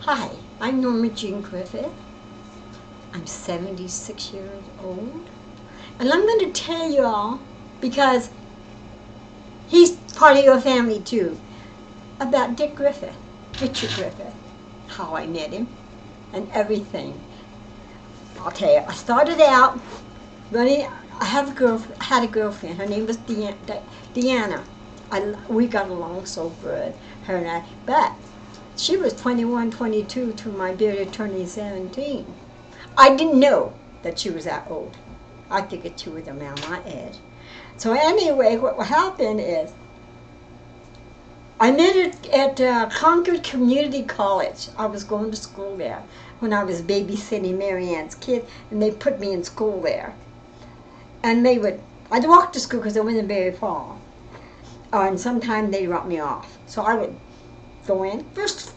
Hi, I'm Norma Griffith. I'm 76 years old. And I'm going to tell you all, because he's part of your family too, about Dick Griffith, Richard Griffith, how I met him, and everything. I'll tell you, I started out running. I had a girlfriend. Her name was Deanna. We got along so good, her and I. But she was 21, 22 to my bearded turning 17. I didn't know that she was that old. I figured she was around my age. So anyway, what happened is I met her at Concord Community College. I was going to school there when I was babysitting Mary Ann's kid, and they put me in school there. And I'd walk to school because it wasn't very far. And sometimes they'd drop me off. So I would go in. First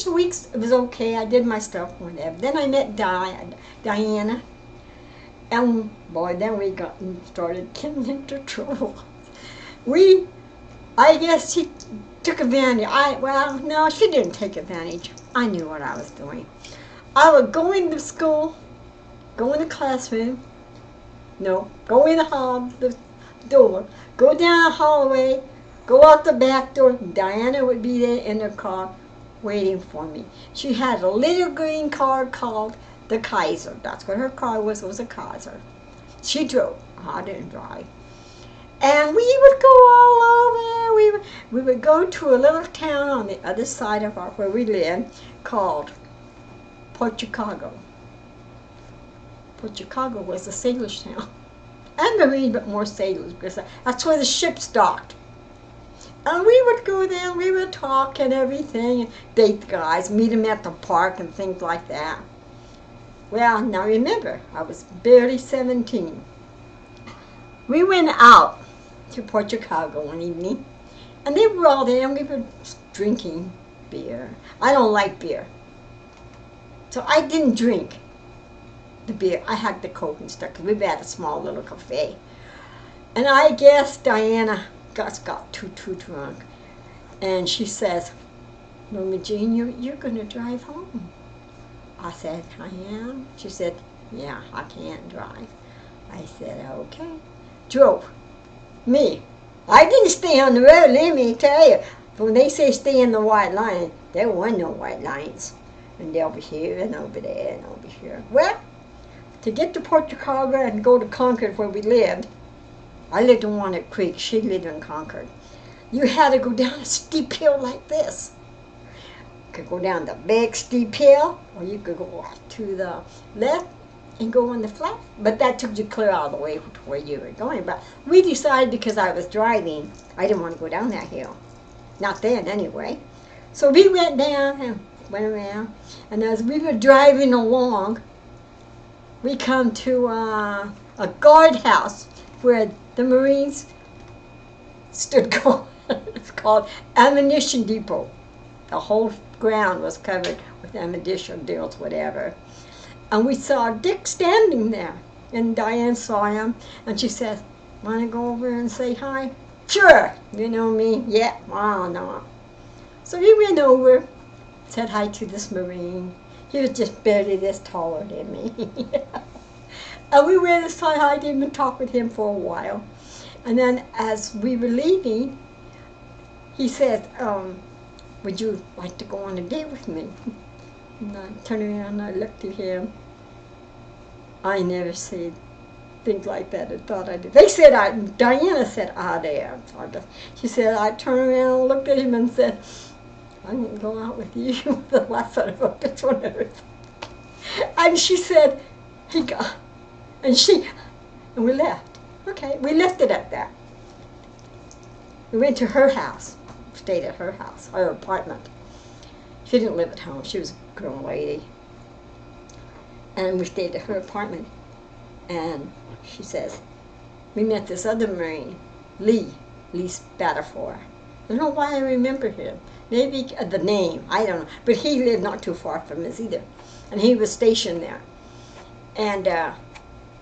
weeks it was okay. I did my stuff, whatever. Then I met Diana, and boy, then we started getting into trouble. I guess she took advantage. No, she didn't take advantage. I knew what I was doing. I would go into school, go in the classroom, go in the door, go down the hallway, go out the back door. Diana would be there in her car waiting for me. She had a little green car called the Kaiser. That's what her car was a Kaiser. She drove. I didn't drive. And we would go all over. We would go to a little town on the other side of where we lived called Port Chicago. Port Chicago was a sailor's town. And marine, but more sailors, because that's where the ships docked. And we would go there, and we would talk and everything, and date the guys, meet them at the park and things like that. Well, now remember, I was barely 17. We went out to Port Chicago one evening, and they were all there, and we were drinking beer. I don't like beer, so I didn't drink the beer. I had the Coke and stuff, because we had a small little cafe. And I guess Diana got too drunk, and she says, "Norma Jean, you're going to drive home." I said, "I am." She said, "Yeah, I can't drive." I said, "Okay." Drove. Me. I didn't stay on the road, let me tell you. When they say stay in the white line, there weren't no white lines. And they'll be here and over there and over here. Well, to get to Port Chicago and go to Concord where we lived, I lived in Walnut Creek, she lived in Concord. You had to go down a steep hill like this. You could go down the big steep hill, or you could go off to the left and go on the flat. But that took you clear out of the way to where you were going. But we decided, because I was driving, I didn't want to go down that hill. Not then, anyway. So we went down and went around. And as we were driving along, we come to a guardhouse where the Marines stood guard. It's called Ammunition Depot. The whole ground was covered with ammunition deals, whatever. And we saw Dick standing there. And Diane saw him, and she said, "Want to go over and say hi?" "Sure, you know me." "Yeah, well, no." So we went over, said hi to this Marine. He was just barely this taller than me. And we went and said hi to him and talked with him for a while. And then as we were leaving, he said, "Would you like to go on a date with me?" And I turned around and I looked at him. I never said things like that. I thought I did. Diana said, there. She said, I turned around and looked at him and said, "I didn't go out with you." The last son of a bitch on earth. And she said, and we left. Okay, we left it at that. We went to her house, stayed at her house, her apartment. She didn't live at home. She was a grown lady. And we stayed at her apartment. And she says, we met this other Marine, Lee Spatafor. I don't know why I remember him. Maybe the name, I don't know. But he lived not too far from us either. And he was stationed there. And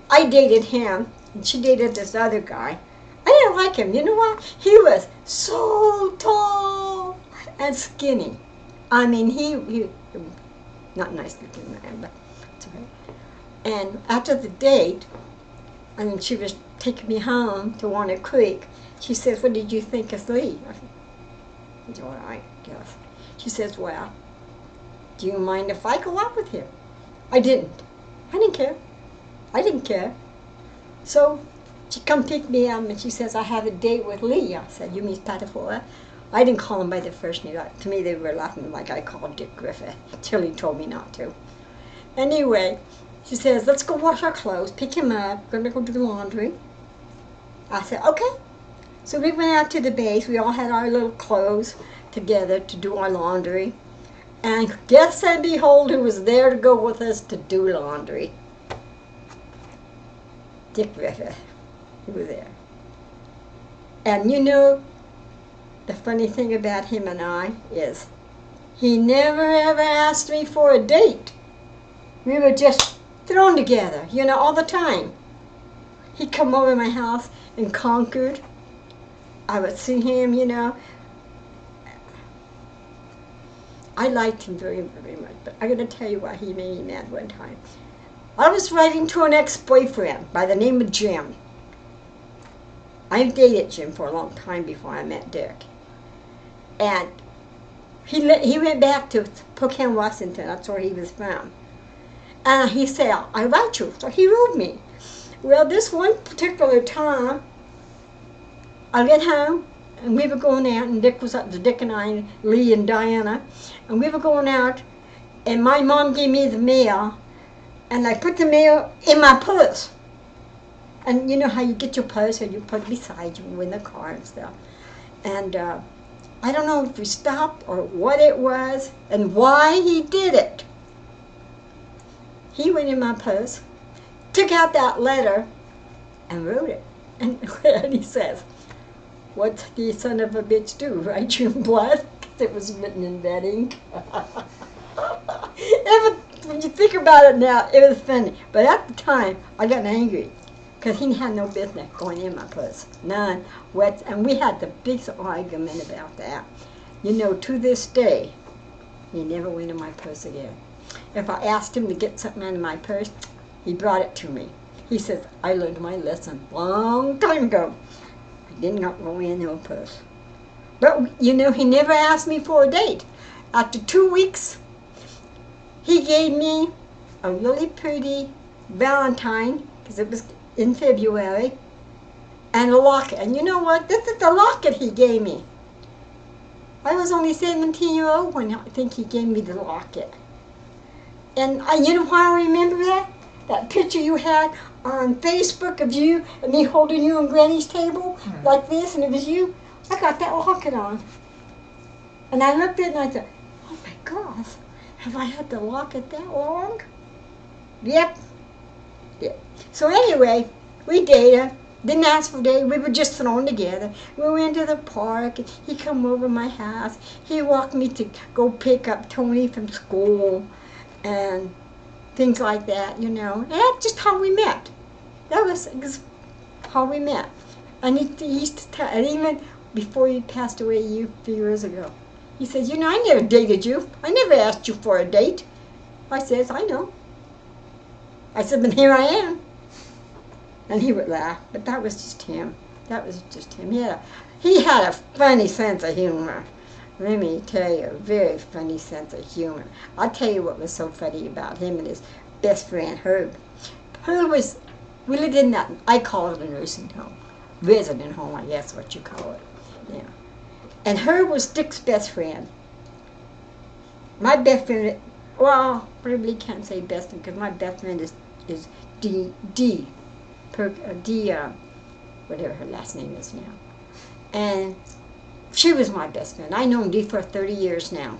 I dated him, and she dated this other guy. I didn't like him. You know what? He was so tall and skinny. I mean, he not nice looking man, but it's okay. And after the date, I mean, she was taking me home to Walnut Creek. She says, "What did you think of Lee?" I said, "He's all right, yes." She says, "Well, do you mind if I go out with him?" I didn't. I didn't care. I didn't care. So she come pick me up and she says, "I have a date with Lee." I said, "You mean Patafora?" I didn't call him by the first name. To me, they were laughing like I called Dick Griffith till he told me not to. Anyway, she says, "Let's go wash our clothes, pick him up, we're gonna go do the laundry." I said, "Okay." So we went out to the base. We all had our little clothes together to do our laundry. And guess and behold, who was there to go with us to do laundry? Dick Griffith. He was there. And you know, the funny thing about him and I is he never ever asked me for a date. We were just thrown together, you know, all the time. He'd come over to my house in Concord. I would see him, you know. I liked him very, very much, but I'm going to tell you why he made me mad one time. I was writing to an ex-boyfriend by the name of Jim. I dated Jim for a long time before I met Dick. And he went back to Spokane, Washington. That's where he was from. And he said, "I write you." So he wrote me. Well, this one particular time, I get home, and we were going out, and Dick was up, Dick and I, and Lee and Diana, and we were going out, and my mom gave me the mail, and I put the mail in my purse. And you know how you get your purse and you put it beside you in the car and stuff. And I don't know if we stopped or what it was and why he did it. He went in my purse, took out that letter, and wrote it. And he says, "What's the son of a bitch do? Write you in blood?" Because it was written in that ink. When you think about it now, it was funny. But at the time, I got angry because he had no business going in my purse. None. And we had the big argument about that. You know, to this day, he never went in my purse again. If I asked him to get something out of my purse, he brought it to me. He says, "I learned my lesson long time ago. I did not go in no purse." But, you know, he never asked me for a date. After 2 weeks, he gave me a really pretty Valentine, because it was in February, and a locket. And you know what? This is the locket he gave me. I was only 17-year-old when I think he gave me the locket. And you know why I remember that? That picture you had on Facebook of you and me holding you on Granny's table like this, and it was you. I got that locket on. And I looked at it and I thought, "Oh my gosh, have I had the locket that long?" Yep. So anyway, we dated. Didn't ask for a date. We were just thrown together. We went to the park. He come over my house. He walked me to go pick up Tony from school and things like that, you know. And that's just how we met. That was how we met. And he used to tell, and even before he passed away a few years ago, he says, "You know, I never dated you. I never asked you for a date." I says, "I know." I said, "But here I am." And he would laugh, but that was just him. That was just him. He had a funny sense of humor. Let me tell you, a very funny sense of humor. I'll tell you what was so funny about him and his best friend, Herb. Herb was, we lived in that, I call it a nursing home. Resident home, I guess what you call it. Yeah. And Herb was Dick's best friend. My best friend, well, probably can't say best friend because my best friend is D, whatever her last name is now. And she was my best friend. I known Dee for 30 years now.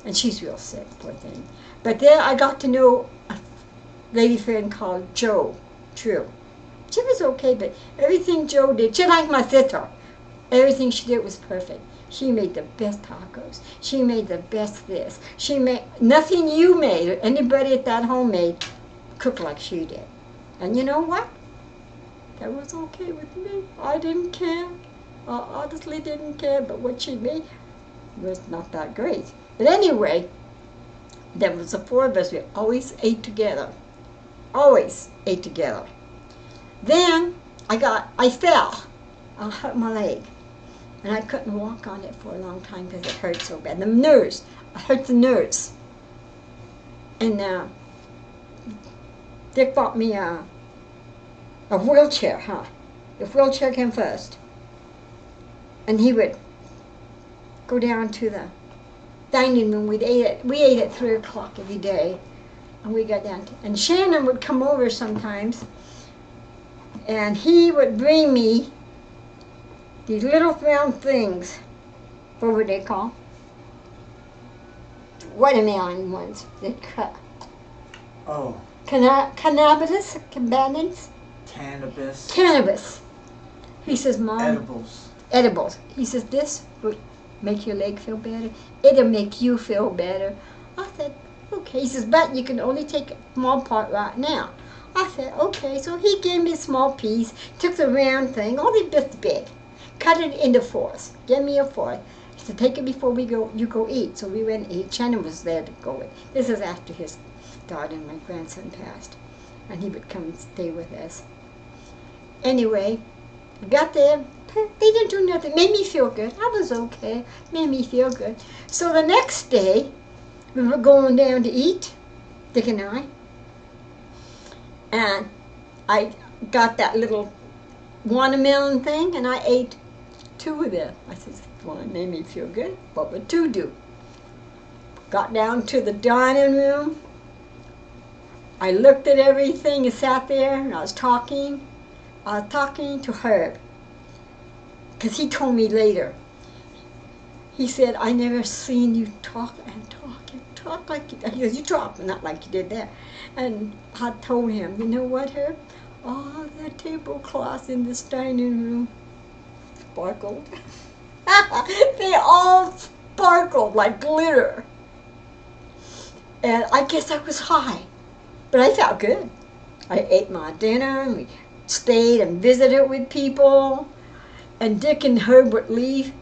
And she's real sick, poor thing. But then I got to know a lady friend called Jo, True. She was okay, but everything Jo did, she liked my sister. Everything she did was perfect. She made the best tacos. She made the best this. She made, nothing you made, or anybody at that home made, cooked like she did. And you know what? That was okay with me. I didn't care. I honestly didn't care, but what she made was not that great. But anyway, there was the four of us. We always ate together. Always ate together. Then I fell. I hurt my leg. And I couldn't walk on it for a long time because it hurt so bad. The nerves. I hurt the nerves. And Dick bought me a wheelchair, The wheelchair came first. And he would go down to the dining room. We ate at 3 o'clock every day. And we got down and Shannon would come over sometimes. And he would bring me these little round things. What were they called? Watermelon ones. Oh. Cannabis? Cannabis. He says, Mom. Edibles. He says, this will make your leg feel better. It'll make you feel better. I said, okay. He says, but you can only take a small part right now. I said, okay. So he gave me a small piece, took the round thing, only this big, cut it into fourths, gave me a fourth. He said, take it before you go eat. So we went and ate. Shannon was there to go with. This is after his daughter and my grandson passed. And he would come and stay with us. Anyway, I got there. They didn't do nothing. Made me feel good. I was okay. Made me feel good. So the next day, we were going down to eat, Dick and I. And I got that little watermelon thing, and I ate 2 of them. I said, well, it made me feel good. What would 2 do? Got down to the dining room. I looked at everything and sat there, and I was talking. I was talking to Herb, because he told me later. He said, I never seen you talk and talk and talk like you. He goes, you talk, but not like you did that. And I told him, you know what, Herb? All the tablecloths in this dining room sparkled. They all sparkled like glitter. And I guess I was high, but I felt good. I ate my dinner, and we stayed and visited with people. And Dick and Herb would leave.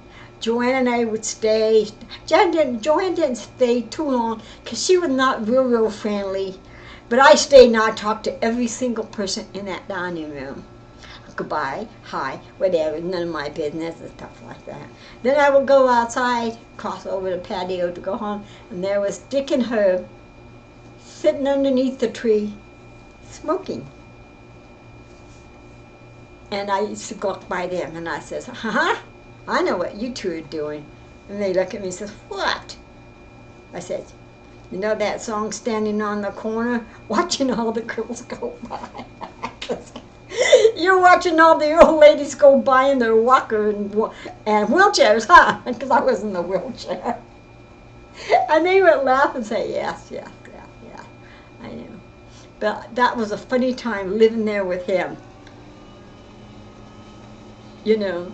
Joanne and I would stay. Joanne didn't stay too long because she was not real friendly. But I stayed and I talked to every single person in that dining room. Goodbye, hi, whatever, none of my business and stuff like that. Then I would go outside, cross over the patio to go home, and there was Dick and Herb sitting underneath the tree, smoking. And I used to go by them, and I says, I know what you 2 are doing. And they look at me and says, what? I said, you know that song, Standing on the Corner, watching all the girls go by. You're watching all the old ladies go by in their walker and wheelchairs, huh? Because I was in the wheelchair. And they would laugh and say, yes, I know. But that was a funny time living there with him. You know,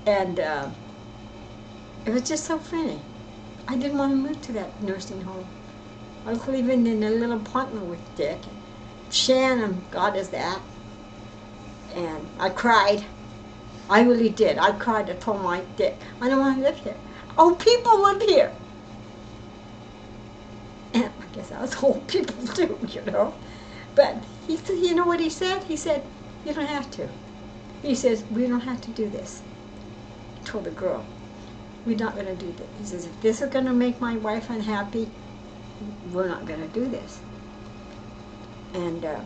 and it was just so funny. I didn't want to move to that nursing home. I was living in a little apartment with Dick. Shannon got us that. And I cried. I really did. I cried. I told my Dick, I don't want to live here. Oh, people live here. And I guess I was old people too, you know. But he said, you know what he said? He said, you don't have to. He says, we don't have to do this. He told the girl, we're not going to do this. He says, if this is going to make my wife unhappy, we're not going to do this. And so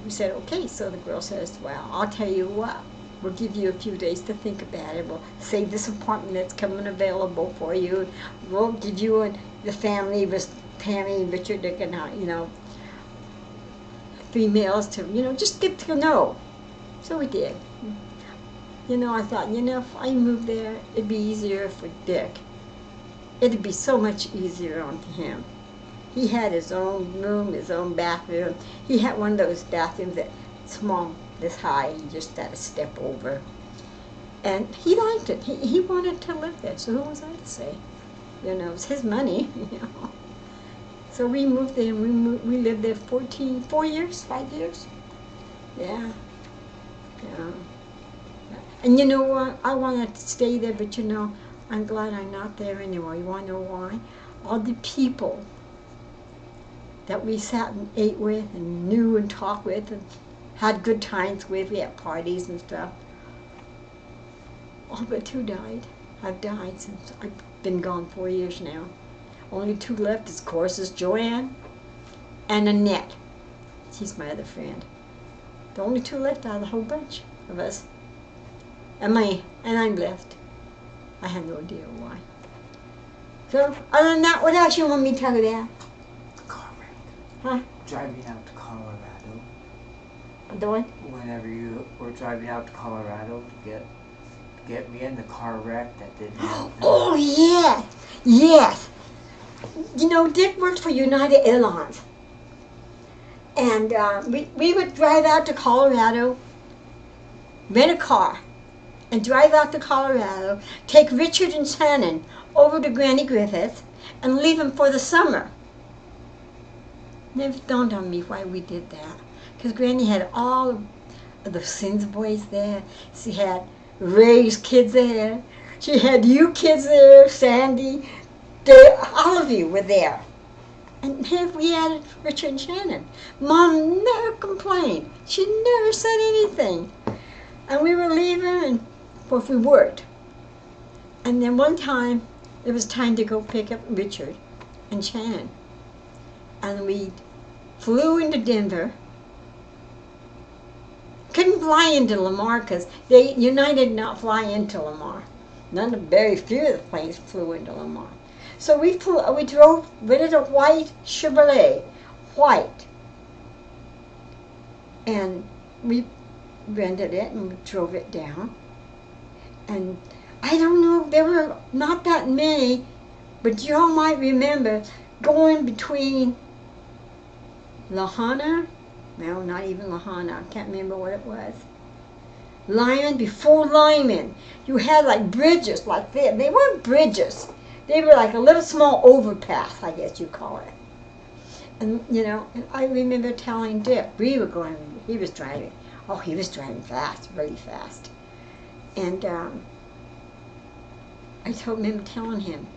we said, okay. So the girl says, well, I'll tell you what. We'll give you a few days to think about it. We'll save this apartment that's coming available for you. We'll give you and the family with Tammy, Richard, Dick, and I, you know, females to, you know, just get to know. So we did. You know, I thought, you know, if I moved there, it'd be easier for Dick. It'd be so much easier on him. He had his own room, his own bathroom. He had one of those bathrooms that small, this high, you just had to step over. And he liked it. He wanted to live there, so who was I to say? You know, it was his money, you know. So we moved there, and we lived there 4 years, 5 years. Yeah. Yeah. And you know what? I wanted to stay there, but you know, I'm glad I'm not there anymore. You want to know why? All the people that we sat and ate with and knew and talked with and had good times with, we had parties and stuff, all but two died. I've died since I've been gone 4 years now. Only two left, of course, is Joanne and Annette. She's my other friend. The only two left out of the whole bunch of us. And I'm left. I have no idea why. So, other than that, what else you want me to tell you about? Car wreck. Huh? Driving out to Colorado. The what? Whenever you were driving out to Colorado to get me in the car wreck that didn't happen. Oh, yes. Yes. You know, Dick worked for United Airlines. And we would drive out to Colorado, rent a car, and drive out to Colorado, take Richard and Shannon over to Granny Griffith, and leave them for the summer. Never dawned on me why we did that. Because Granny had all of the Sins boys there. She had Ray's kids there. She had you kids there, Sandy. All of you were there. And here we added Richard and Shannon. Mom never complained. She never said anything. And we were leaving, and well, we worked. And then one time, it was time to go pick up Richard and Shannon. And we flew into Denver. Couldn't fly into Lamar because United did not fly into Lamar. Very few of the planes flew into Lamar. So we drove, rented a white Chevrolet, white. And we rented it and we drove it down. And I don't know, there were not that many, but y'all might remember going between Lahana, no, not even Lahana, I can't remember what it was. Lyman, before Lyman, you had like bridges like this. They weren't bridges. They were like a little small overpass, I guess you call it. And, you know, and I remember telling Dick, he was driving. Oh, he was driving fast, really fast. And I remember telling him,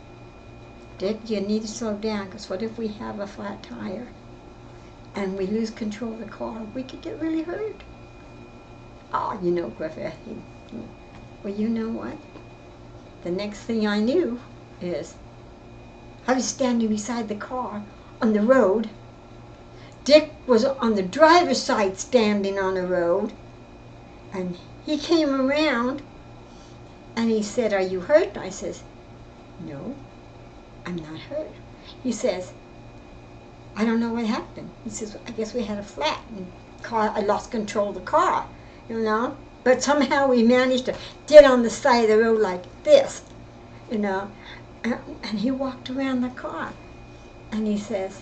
Dick, you need to slow down, because what if we have a flat tire and we lose control of the car? We could get really hurt. Oh, you know, Griffith. Well, you know what? The next thing I knew is I was standing beside the car on the road. Dick was on the driver's side standing on the road, and he came around and he said, "Are you hurt?" I says, "No, I'm not hurt." He says, "I don't know what happened." He says, "I guess we had a flat and I lost control of the car, you know, but somehow we managed to get on the side of the road like this, you know." And he walked around the car, and he says,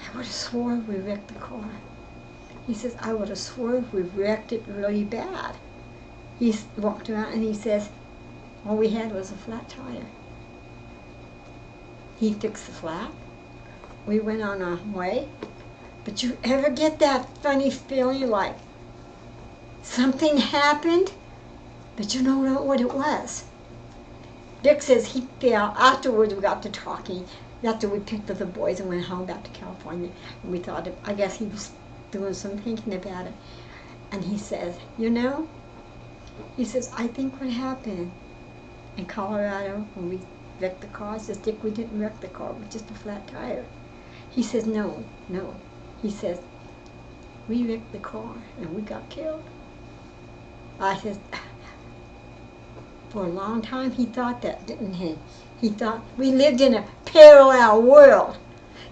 "I would have swore we wrecked the car." He says, "I would have swore we wrecked it really bad." He walked around and he says, "All we had was a flat tire." He fixed the flat. We went on our way. But you ever get that funny feeling like something happened, but you don't know what it was? Dick says he fell. Afterwards, we got to talking. After we picked up the boys and went home back to California, and we thought, I guess he was doing some thinking about it. And he says, you know, he says, I think what happened in Colorado when we wrecked the car, says, Dick, we didn't wreck the car, it was just a flat tire. He says, no. He says, we wrecked the car and we got killed. I said, for a long time he thought that, didn't he? He thought we lived in a parallel world.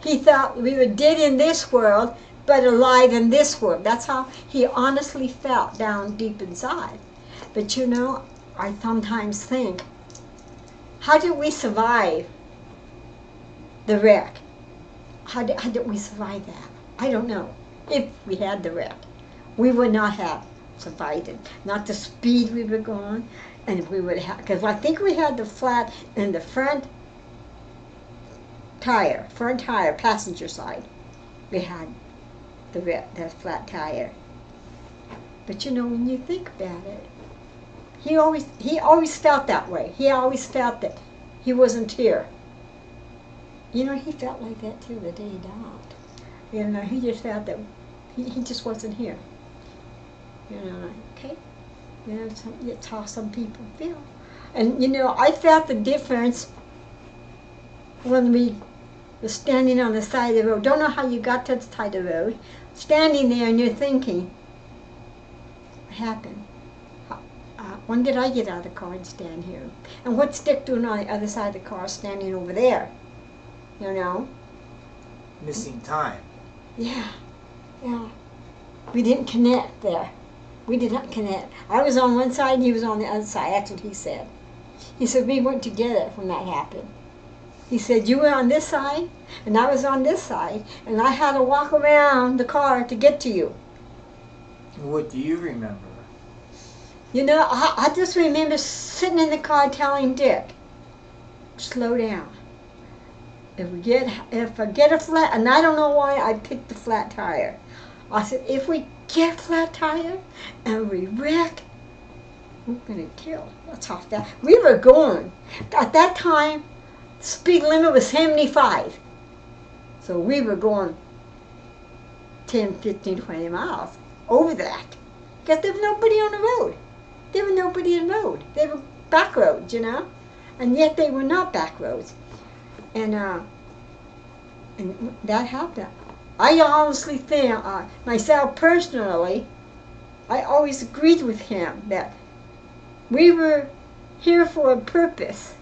He thought we were dead in this world, but alive in this world. That's how he honestly felt down deep inside. But you know, I sometimes think, how did we survive the wreck? How did we survive that? I don't know. If we had the wreck, we would not have survived it. Not the speed we were going, and if we would have, because I think we had the flat in the front tire, passenger side. We had the flat tire. But you know, when you think about it, He always felt that way. He always felt that he wasn't here. You know, he felt like that too the day he died. You know, he just felt that he just wasn't here. You know, okay. You know, it's how some people feel. And you know, I felt the difference when we were standing on the side of the road. Don't know how you got to the side of the road. Standing there and you're thinking, what happened? When did I get out of the car and stand here? And what's Dick doing on the other side of the car standing over there? You know? Missing time. Yeah, yeah. We didn't connect there. We did not connect. I was on one side and he was on the other side. That's what he said. He said we weren't together when that happened. He said you were on this side and I was on this side and I had to walk around the car to get to you. What do you remember? You know, I just remember sitting in the car telling Dick, slow down. If I get a flat, and I don't know why I picked the flat tire. I said, if we get a flat tire and we wreck, we're gonna kill. That's how fast. We were going. At that time, the speed limit was 75. So we were going 10, 15, 20 miles over that. Because there was nobody on the road. There was nobody in the road. They were back roads, you know? And yet they were not back roads. And that happened. I honestly think, myself personally, I always agreed with him that we were here for a purpose.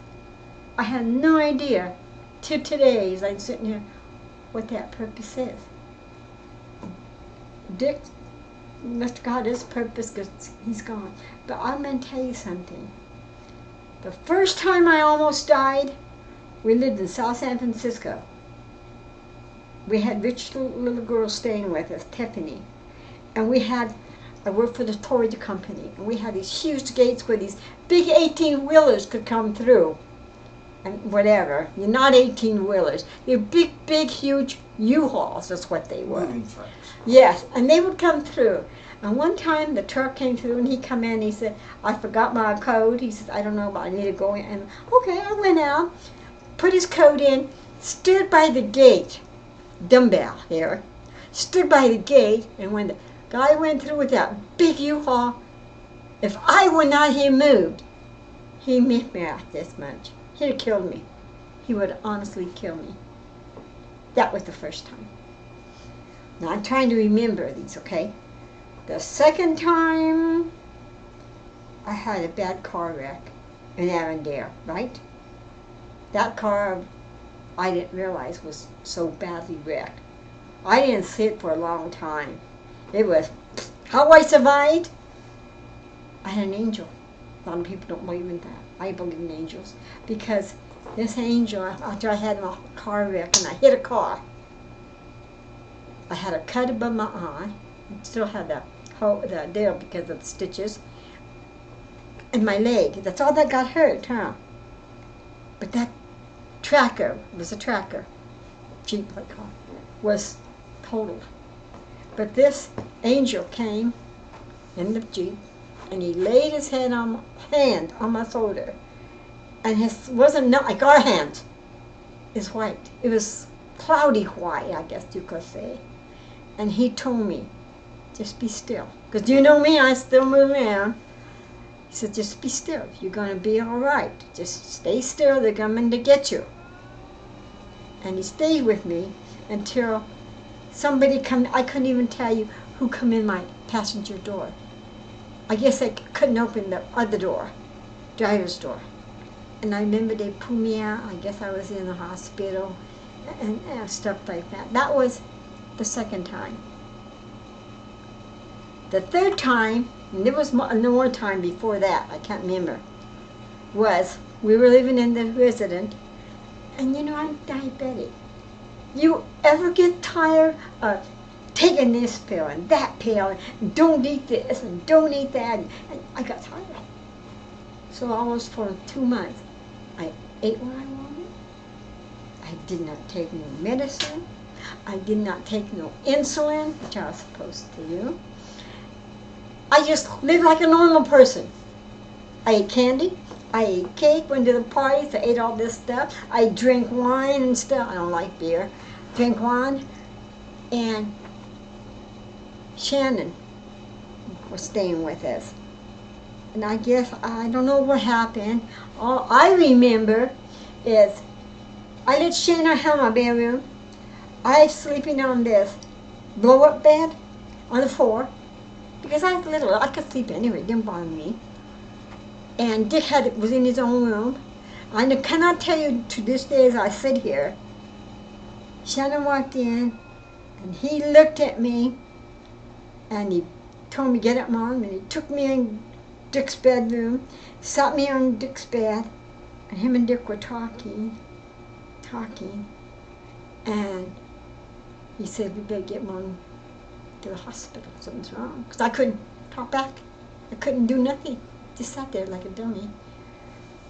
I had no idea till today, as I'm sitting here, what that purpose is. Dick must have got his purpose because he's gone. But I'm going to tell you something. The first time I almost died, we lived in South San Francisco. We had rich little girls staying with us, Tiffany. And I worked for the Toyota company, and we had these huge gates where these big 18-wheelers could come through. And whatever, you're not 18-wheelers. They're big, huge U-Hauls, that's what they were. Moving trucks. Yes, and they would come through. And one time the truck came through and he come in and he said, I forgot my code. He says, I don't know, but I need to go in. And okay, I went out, put his code in, stood by the gate, dumbbell here, stood by the gate, and when the guy went through with that big U-Haul, if I would not have moved, he missed me out this much. He'd have killed me. He would honestly kill me. That was the first time. Now I'm trying to remember these, okay? The second time, I had a bad car wreck in Avondale, right? That car, I didn't realize was so badly wrecked. I didn't see it for a long time. It was, how I survived? I had an angel. A lot of people don't believe in that. I believe in angels. Because this angel, after I had my car wreck and I hit a car, I had a cut above my eye. I still had the deal because of the stitches. And my leg. That's all that got hurt, huh? But that tracker, it was a tracker, Jeep I call it, was totaled. But this angel came in the Jeep and he laid his hand on my shoulder. And his wasn't like our hand. It's white. It was cloudy white, I guess you could say. And he told me, just be still. Because you know me, I still move around. He said, just be still. You're going to be all right. Just stay still. They're coming to get you. And he stayed with me until somebody come. I couldn't even tell you who come in my passenger door. I guess I couldn't open the other door, driver's door. And I remember they pulled me out. I guess I was in the hospital and stuff like that. That was the second time. The third time, and there was no more time before that, I can't remember, was we were living in the residence, and you know, I'm diabetic. You ever get tired of taking this pill and that pill, and don't eat this and don't eat that, and I got tired. So almost for 2 months, I ate what I wanted. I did not take no medicine. I did not take no insulin, which I was supposed to do. I just lived like a normal person. I ate candy. I ate cake, went to the parties, I ate all this stuff. I drank wine and stuff. I don't like beer. Drank wine. And Shannon was staying with us. And I guess, I don't know what happened. All I remember is I let Shannon have my bedroom. I was sleeping on this blow-up bed on the floor because I was little. I could sleep anywhere. It didn't bother me. And Dick was in his own room. I cannot tell you to this day as I sit here, Shannon walked in and he looked at me and he told me, "Get up, Mom," and he took me in Dick's bedroom, sat me on Dick's bed, and him and Dick were talking, and he said, "We better get Mom to the hospital. Something's wrong." Because I couldn't talk back. I couldn't do nothing. Just sat there like a dummy.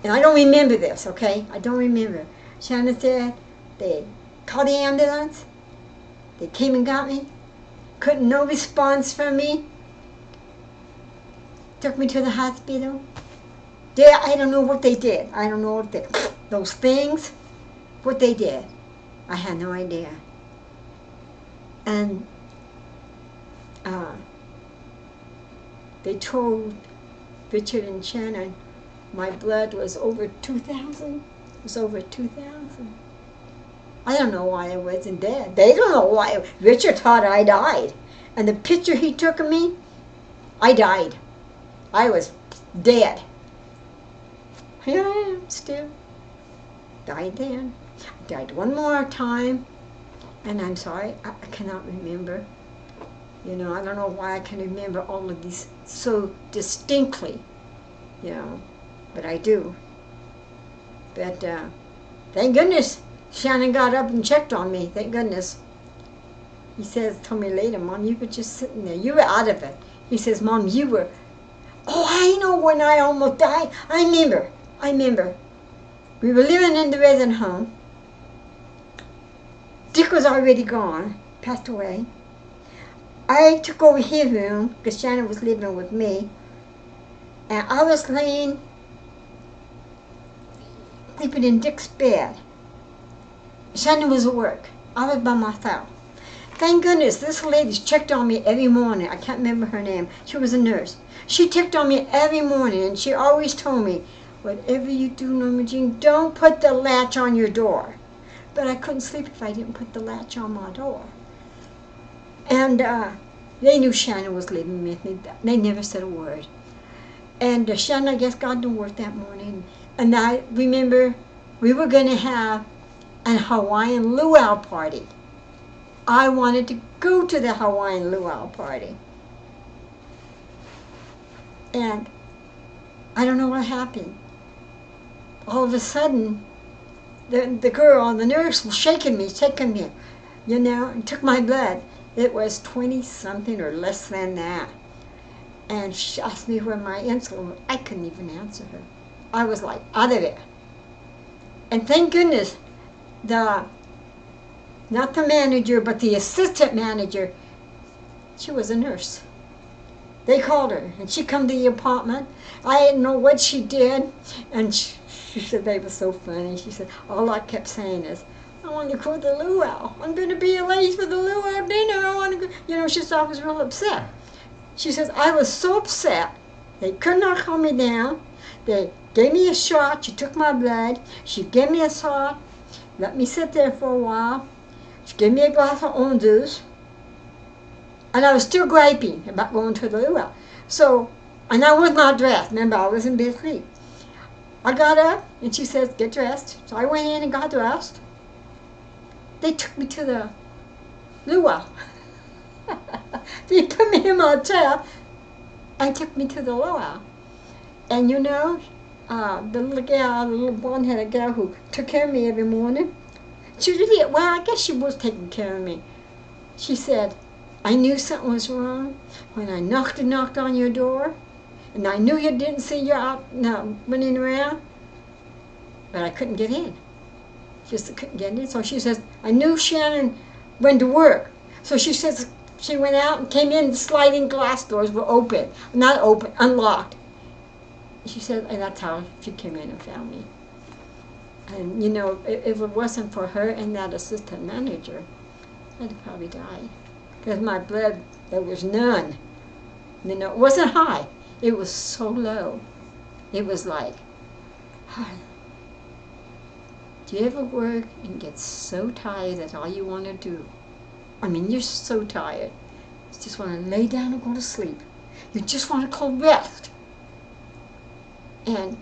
And I don't remember this, okay? I don't remember. Shannon said they called the ambulance. They came and got me. Couldn't no response from me. Took me to the hospital. I don't know what they did. I don't know what those things, what they did. I had no idea. And they told Richard and Shannon my blood was over 2,000. It was over 2,000. I don't know why I wasn't dead. They don't know why. Richard thought I died. And the picture he took of me, I died. I was dead. Here I am still. Died then. Died one more time. And I'm sorry, I cannot remember. You know, I don't know why I can remember all of these so distinctly. You know, but I do. But thank goodness Shannon got up and checked on me. Thank goodness. He told me later, "Mom, you were just sitting there. You were out of it." He says, "Mom, you were..." Oh, I know when I almost died. I remember. We were living in the resident home. Dick was already gone, passed away. I took over his room because Shannon was living with me. And I was laying, sleeping in Dick's bed. Shannon was at work. I was by myself. Thank goodness this lady checked on me every morning. I can't remember her name. She was a nurse. She checked on me every morning, and she always told me, "Whatever you do, Norma Jean, don't put the latch on your door." But I couldn't sleep if I didn't put the latch on my door. And they knew Shannon was living with me. They never said a word. And Shannon, I guess, got to work that morning. And I remember we were going to have an Hawaiian luau party. I wanted to go to the Hawaiian luau party. And I don't know what happened. All of a sudden, the girl, the nurse, was shaking me, you know, and took my blood. It was 20-something or less than that. And she asked me where my insulin was. I couldn't even answer her. I was like out of it. And thank goodness, not the manager, but the assistant manager, she was a nurse. They called her, and she come to the apartment. I didn't know what she did, and she said they were so funny. She said, all I kept saying is, "I want to go to the luau. I'm going to be late for the luau dinner. I want to go." You know, she thought I was real upset. She says, "I was so upset. They could not calm me down. They gave me a shot. She took my blood. She gave me a shot, let me sit there for a while. She gave me a glass of orange juice. And I was still griping about going to the luau. So, and I was not dressed. Remember, I was in bed asleep. I got up, and she says, "Get dressed." So I went in and got dressed. They took me to the luau. They put me in my chair and took me to the luau. And you know, the little blonde-headed gal who took care of me every morning, she really, well, I guess she was taking care of me. She said, "I knew something was wrong when I knocked on your door, and I knew you didn't see you out running around, but I couldn't get in. Just couldn't get in." So she says, "I knew Shannon went to work." So she says she went out and came in, the sliding glass doors were open. Not open, unlocked. she said, and that's how she came in and found me. And, you know, if it wasn't for her and that assistant manager, I'd have probably died. Because my blood, there was none. You know, it wasn't high. It was so low. It was like, do you ever work and get so tired that all you want to do? I mean, you're so tired. You just want to lay down and go to sleep. You just want to go rest. And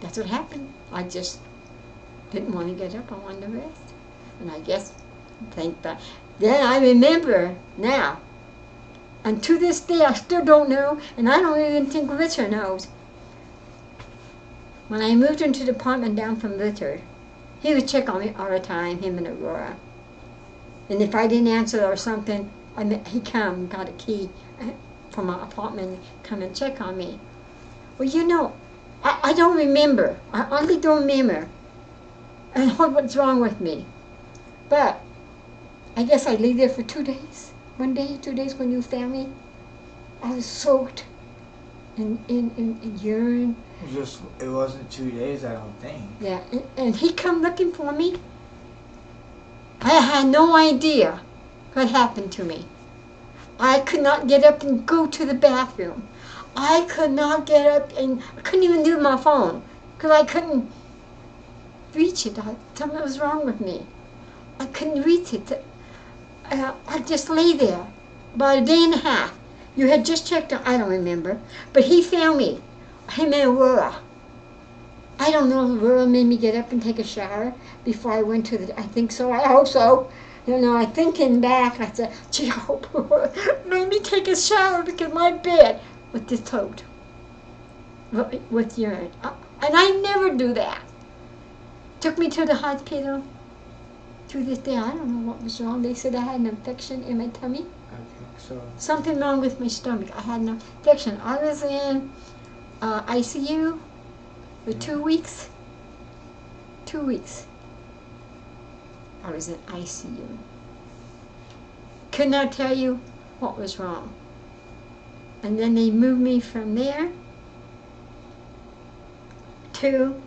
that's what happened. I just didn't want to get up. I wanted to rest. And I guess, think that. Then I remember now. And to this day, I still don't know, and I don't even think Richard knows. When I moved into the apartment down from Richard, he would check on me all the time, him and Aurora. And if I didn't answer or something, he'd come, got a key from my apartment, come and check on me. Well, you know, I don't remember. I honestly don't remember. And what's wrong with me. But I guess I lay there for 2 days. 1 day, 2 days when you found me. I was soaked in urine. It wasn't 2 days, I don't think. Yeah, and he come looking for me. I had no idea what happened to me. I could not get up and go to the bathroom. I could not get up and I couldn't even do my phone because I couldn't reach it. Something was wrong with me. I couldn't reach it. I just lay there about a day and a half. You had just checked on, I don't remember, but he found me. Him and Aurora. I don't know if Aurora made me get up and take a shower before I went to the, I think so, I hope so. You know, I thinking back, I said, gee, I hope Aurora made me take a shower because my bed was just soaked with urine. And I never do that. Took me to the hospital. To this day, I don't know what was wrong. They said I had an infection in my tummy. I think so. Something wrong with my stomach. I had an infection. I was in ICU for 2 weeks. 2 weeks. I was in ICU. Could not tell you what was wrong. And then they moved me from there to,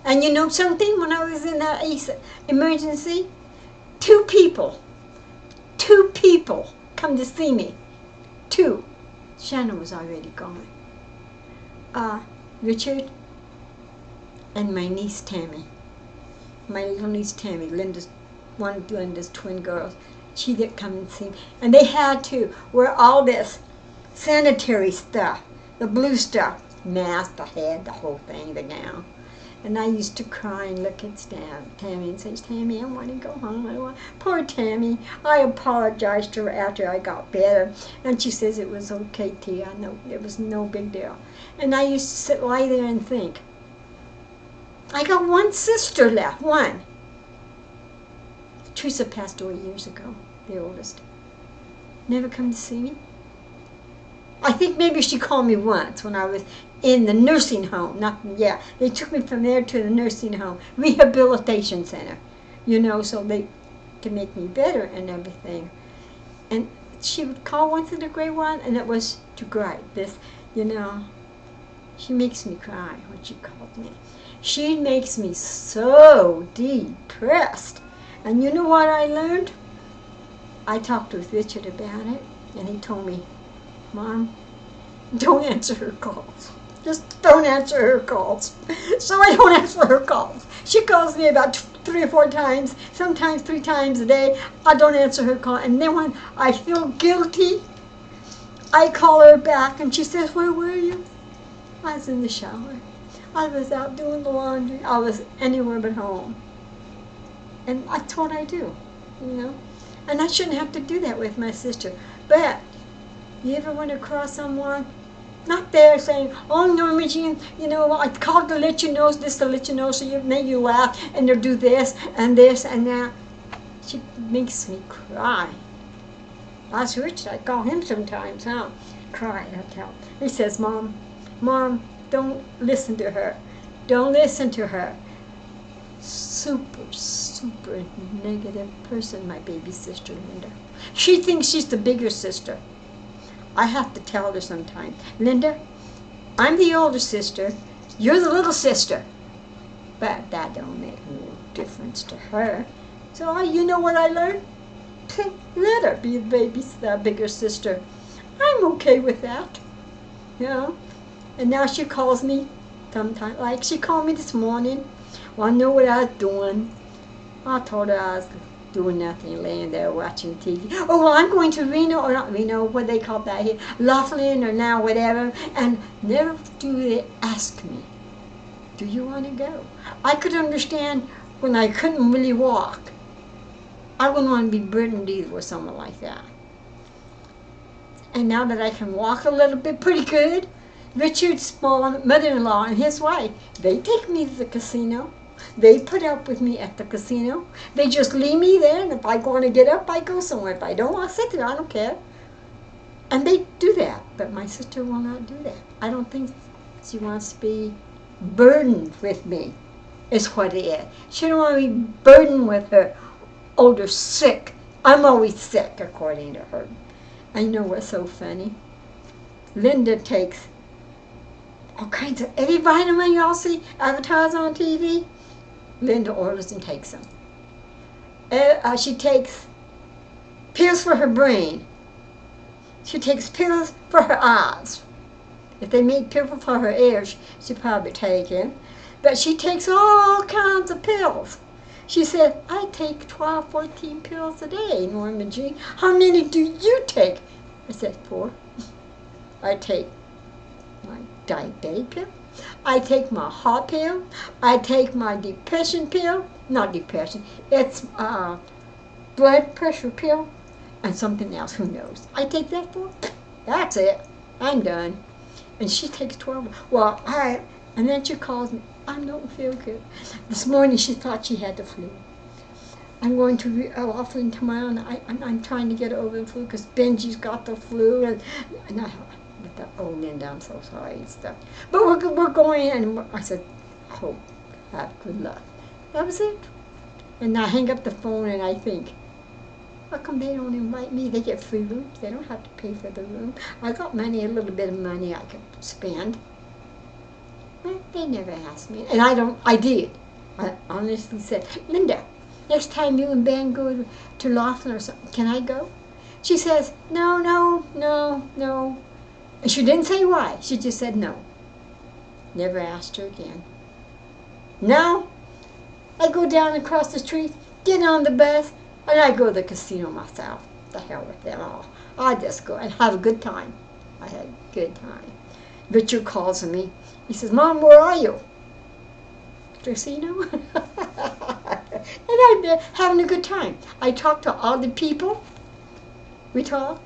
and you know something? When I was in that emergency, two people come to see me. 2. Shannon was already gone. Richard and my niece Tammy. My little niece Tammy, one of Linda's twin girls. She did come and see me. And they had to wear all this sanitary stuff, the blue stuff, mask, the head, the whole thing, the gown. And I used to cry and look at Tammy and say, Tammy, I want to go home. Poor Tammy. I apologized to her after I got better. And she says it was okay, T. I know it was no big deal. And I used to lie there and think, I got one sister left, one. Teresa passed away years ago, the oldest. Never come to see me. I think maybe she called me once when I was in the nursing home. They took me from there to the nursing home, rehabilitation center, you know, so they could make me better and everything. And she would call once in a great while, and it was to cry. This, you know, she makes me cry when she calls me. She makes me so depressed. And you know what I learned? I talked with Richard about it, and he told me, Mom, don't answer her calls. Just don't answer her calls. So I don't answer her calls. She calls me about 3 or 4 times, sometimes 3 times a day. I don't answer her call. And then when I feel guilty, I call her back, and she says, where were you? I was in the shower. I was out doing the laundry. I was anywhere but home. And that's what I do, you know. And I shouldn't have to do that with my sister. But you ever run across someone, not there saying, oh, Norma Jean, you know, I called to let you know, this to let you know, so you make you laugh, and they'll do this and that. She makes me cry. That's Richard. I call him sometimes, cry, I tell him. He says, Mom, don't listen to her. Don't listen to her. Super negative person, my baby sister Linda. She thinks she's the bigger sister. I have to tell her sometimes, Linda, I'm the older sister, you're the little sister. But that don't make no difference to her. So you know what I learned? Let her be the bigger sister. I'm okay with that. You know? And now she calls me sometimes. Like she called me this morning. Want to know what I was doing. I told her I was doing nothing, laying there watching TV. Oh, well, I'm going to Reno, or not Reno, what they call that here, Laughlin, or now whatever. And never do they ask me, do you want to go? I could understand when I couldn't really walk. I wouldn't want to be burdened either with someone like that. And now that I can walk a little bit pretty good, Richard's mother-in-law and his wife, they take me to the casino. They put up with me at the casino. They just leave me there, and if I want to get up, I go somewhere. If I don't want to sit there, I don't care. And they do that, but my sister will not do that. I don't think she wants to be burdened with me, is what it is. She don't want to be burdened with her older sick. I'm always sick, according to her. I know what's so funny. Linda takes all kinds of, every vitamin y'all see advertised on TV, Linda orders and takes them. She takes pills for her brain. She takes pills for her eyes. If they made pills for her ears, she'd probably take it. But she takes all kinds of pills. She said, I take 12, 14 pills a day, Norma Jean. How many do you take? I said, 4. I take my diabetic pill. I take my heart pill. I take my depression pill. Not depression. It's blood pressure pill and something else. Who knows? I take that 4. That's it. I'm done. And she takes 12. Well, and then she calls me. I don't feel good. This morning she thought she had the flu. I'm going to Laughlin tomorrow, and I'm trying to get over the flu because Benji's got the flu. And Linda, I'm so sorry and stuff. But we're going, and I said, hope, have good luck. That was it. And I hang up the phone, and I think, how come they don't invite me? They get free rooms. They don't have to pay for the room. I got money, a little bit of money I could spend. But they never asked me. And I did. I honestly said, Linda, next time you and Ben go to Laughlin or something, can I go? She says, no. And she didn't say why. She just said no. Never asked her again. Now, I go down across the street, get on the bus, and I go to the casino myself. The hell with them all. I just go and have a good time. I had a good time. Richard calls me. He says, Mom, where are you? Casino? And I've been having a good time. I talk to all the people. We talk,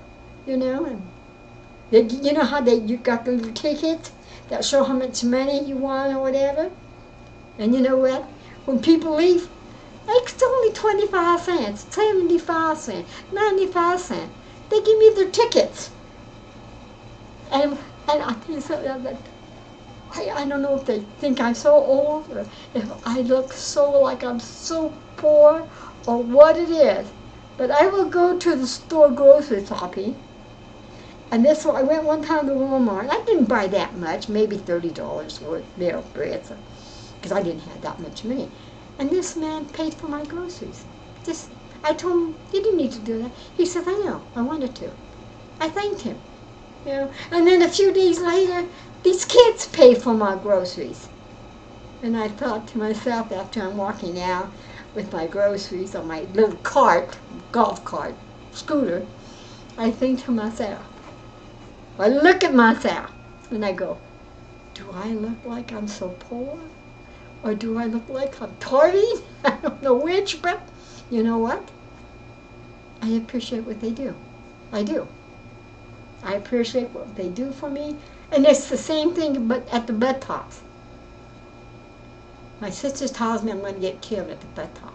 and you know how you got the little tickets that show how much money you want or whatever? And you know what? When people leave, it's only 25 cents, 75 cents, 95 cents. They give me their tickets. And I tell you something, I don't know if they think I'm so old or if I look so like I'm so poor or what it is. But I will go to the store grocery shopping. And I went one time to Walmart. I didn't buy that much, maybe $30 worth of bread, because I didn't have that much money. And this man paid for my groceries. I told him, you didn't need to do that. He said, I know, I wanted to. I thanked him. And then a few days later, these kids pay for my groceries. And I thought to myself, after I'm walking out with my groceries on my little cart, golf cart, scooter, I think to myself, I look at myself, and I go, do I look like I'm so poor? Or do I look like I'm tardy? I don't know which, but you know what? I appreciate what they do. I do. I appreciate what they do for me. And it's the same thing but at the buttocks. My sister tells me I'm going to get killed at the buttocks.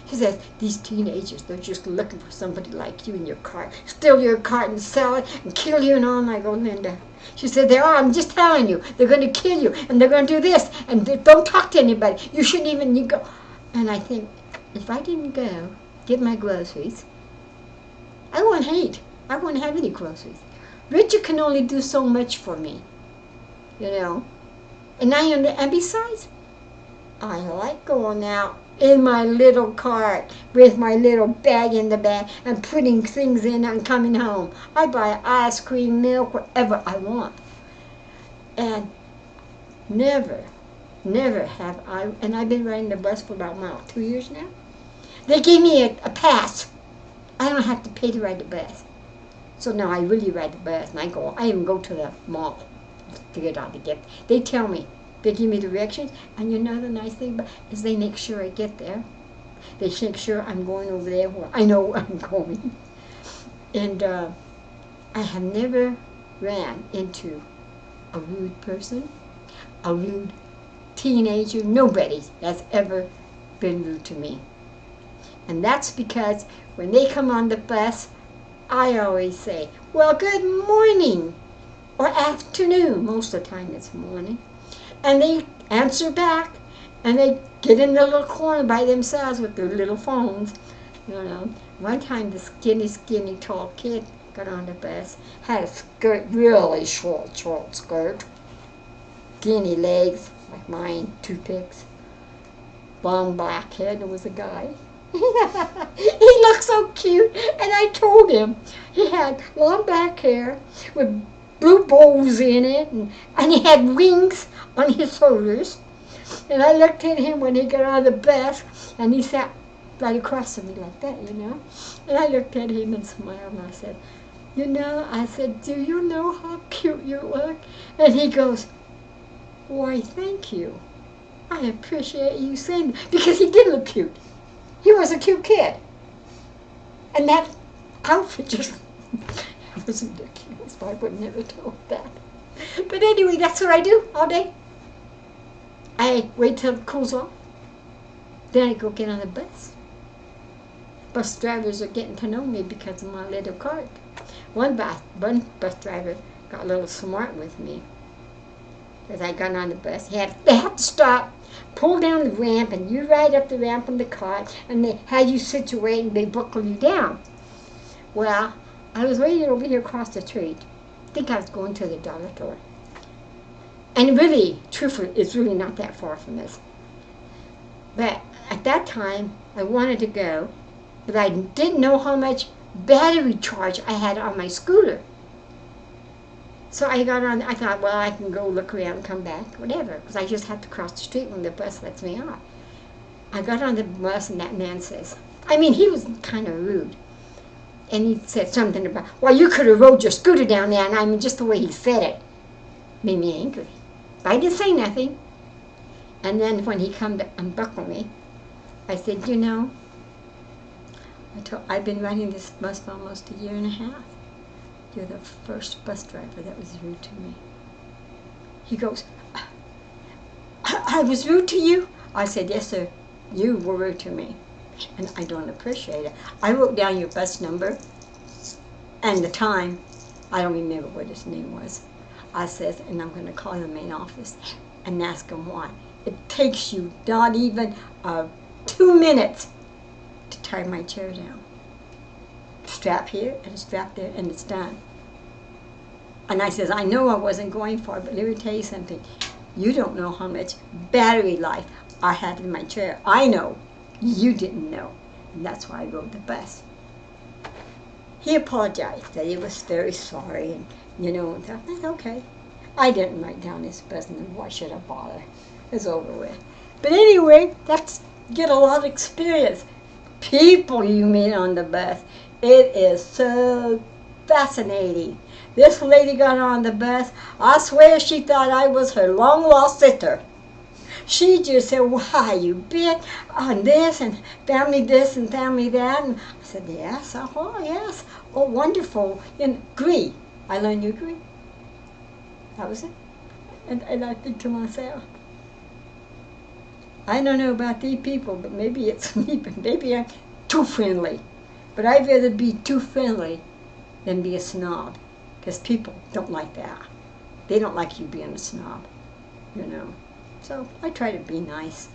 She says, these teenagers, they're just looking for somebody like you in your cart. Steal your cart and sell it and kill you and all. And I go, Linda. She said, they are. I'm just telling you. They're going to kill you. And they're going to do this. And don't talk to anybody. You shouldn't even go. And I think, if I didn't go get my groceries, I wouldn't hate. I wouldn't have any groceries. Richard can only do so much for me, you know. And besides, I like going out in my little cart with my little bag in the back and putting things in and coming home. I buy ice cream, milk, whatever I want. And never, never have I, and I've been riding the bus for about 2 years now. They gave me a pass. I don't have to pay to ride the bus. So now I really ride the bus, and I even go to the mall to get out the gift. They tell me, they give me directions, and you know the nice thing about is they make sure I get there. They make sure I'm going over there where I know where I'm going. And I have never ran into a rude person, a rude teenager. Nobody has ever been rude to me. And that's because when they come on the bus, I always say, well, good morning, or afternoon. Most of the time it's morning. And they answer back, and they get in the little corner by themselves with their little phones. You know, one time the skinny, tall kid got on the bus, had a skirt, really short skirt, skinny legs, like mine, toothpicks, long black head. There was a guy. He looked so cute, and I told him he had long black hair with blue bows in it, and he had wings on his shoulders. And I looked at him when he got on the bus, and he sat right across from me like that, you know. And I looked at him and smiled, and I said, I said, do you know how cute you look? And he goes, why, thank you. I appreciate you saying that. Because he did look cute. He was a cute kid. And that outfit just was ridiculous. I would never told that. But anyway, that's what I do all day. I wait till it cools off. Then I go get on the bus. Bus drivers are getting to know me because of my little cart. One bus driver got a little smart with me. As I got on the bus, they had to stop, pull down the ramp, and you ride up the ramp in the cart, and they had you situate and they buckle you down. Well, I was waiting over here across the street. I think I was going to the dollar store. And really, truthfully, it's really not that far from this. But at that time, I wanted to go, but I didn't know how much battery charge I had on my scooter. So I got on, I thought, well, I can go look around and come back, whatever, because I just have to cross the street when the bus lets me off. I got on the bus, and that man says, he was kind of rude. And he said something about, well, you could have rode your scooter down there, and just the way he said it made me angry. But I didn't say nothing. And then when he come to unbuckle me, I said, I've been riding this bus for almost a year and a half. You're the first bus driver that was rude to me. He goes, I was rude to you? I said, yes, sir. You were rude to me. And I don't appreciate it. I wrote down your bus number and the time. I don't remember what his name was. I said, and I'm going to call the main office and ask him why. It takes you not even 2 minutes to tie my chair down. Strap here and a strap there, and it's done. And I says, I know I wasn't going for it, but let me tell you something. You don't know how much battery life I had in my chair. I know. You didn't know. And that's why I rode the bus. He apologized, that he was very sorry, and and stuff. That's okay. I didn't write down his bus, and why should I bother? It's over with. But anyway, that's get a lot of experience. People you meet on the bus. It is so fascinating. This lady got on the bus. I swear she thought I was her long-lost sister. She just said, why, you been on this and family this and family that? And I said, yes, yes. Oh, wonderful. And agree. I learned you agree. That was it. And I think to myself, I don't know about these people, but maybe it's me, but maybe I'm too friendly. But I'd rather be too friendly than be a snob, because people don't like that. They don't like you being a snob, So I try to be nice.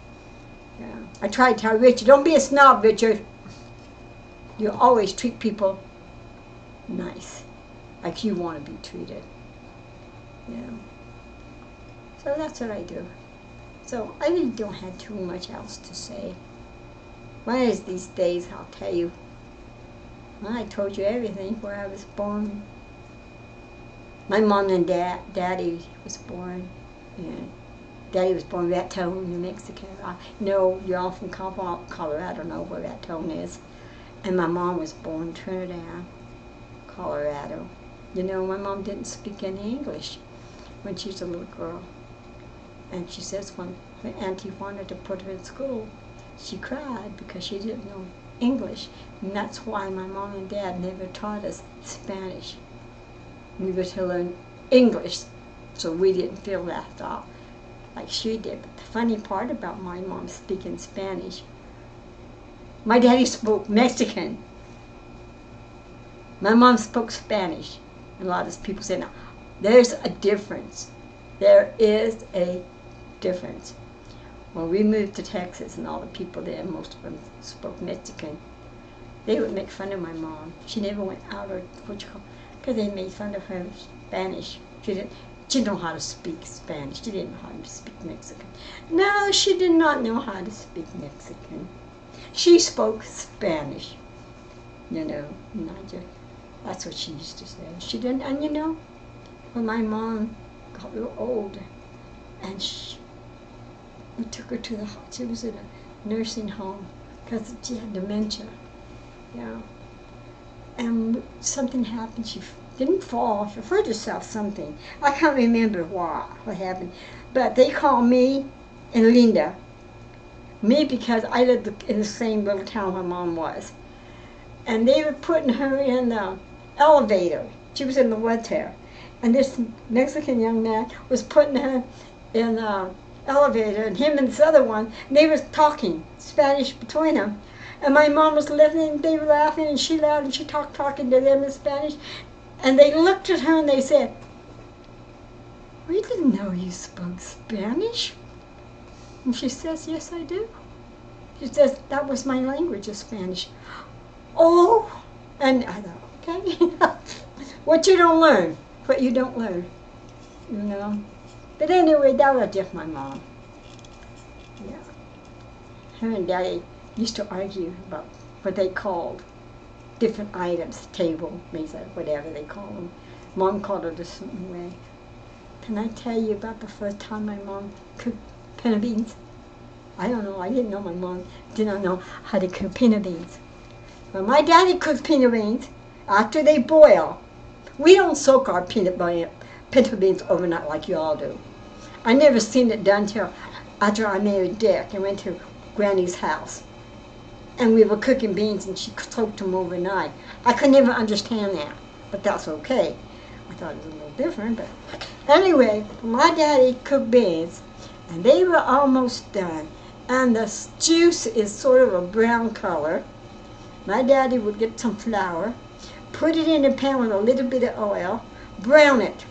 Yeah. I try to tell Richard, don't be a snob, Richard. You always treat people nice. like you want to be treated. You know. So that's what I do. So I really don't have too much else to say. One of these days I'll tell you. Well, I told you everything, where I was born. My mom and daddy was born. Yeah. Daddy was born in Raton, New Mexico. I know you're all from Colorado, know where Raton is. And my mom was born in Trinidad, Colorado. You know, my mom didn't speak any English when she was a little girl. And she says when her auntie wanted to put her in school, she cried because she didn't know English. And that's why my mom and dad never taught us Spanish. We were to learn English, so we didn't feel left off like she did. But the funny part about my mom speaking Spanish, my daddy spoke Mexican. My mom spoke Spanish. And a lot of people say, now, there's a difference. There is a difference. When we moved to Texas and all the people there, most of them spoke Mexican, they would make fun of my mom. She never went out or what you call, because they made fun of her Spanish. She didn't know how to speak Spanish. She didn't know how to speak Mexican. No, she did not know how to speak Mexican. She spoke Spanish. You know, that's what she used to say. She didn't, and you know, when my mom got real old, and we took her to she was in a nursing home because she had dementia. Yeah. And something happened. She didn't fall. She hurt herself something. I can't remember what happened. But they called me and Linda. Me because I lived in the same little town my mom was. And they were putting her in the elevator. She was in the wheelchair. And this Mexican young man was putting her in the elevator, and him and this other one, and they were talking Spanish between them. And my mom was listening, they were laughing, and she laughed, and she talking to them in Spanish. And they looked at her and they said, "We didn't know you spoke Spanish." And she says, "Yes, I do." She says, "That was my language, is Spanish." Oh, and I thought, okay. What you don't learn, what you don't learn, you know. But anyway, that was just my mom. Yeah. Her and Daddy used to argue about what they called different items, table, mesa, whatever they call them. Mom called it a certain way. Can I tell you about the first time my mom cooked pinto beans? I don't know, I didn't know my mom didn't know how to cook pinto beans. When my daddy cooks pinto beans, after they boil, we don't soak our pinto beans overnight like you all do. I never seen it done till after I married Dick and went to Granny's house. And we were cooking beans and she soaked them overnight. I could never understand that, but that's okay. I thought it was a little different, but anyway, my daddy cooked beans and they were almost done. And the juice is sort of a brown color. My daddy would get some flour, put it in a pan with a little bit of oil, brown it.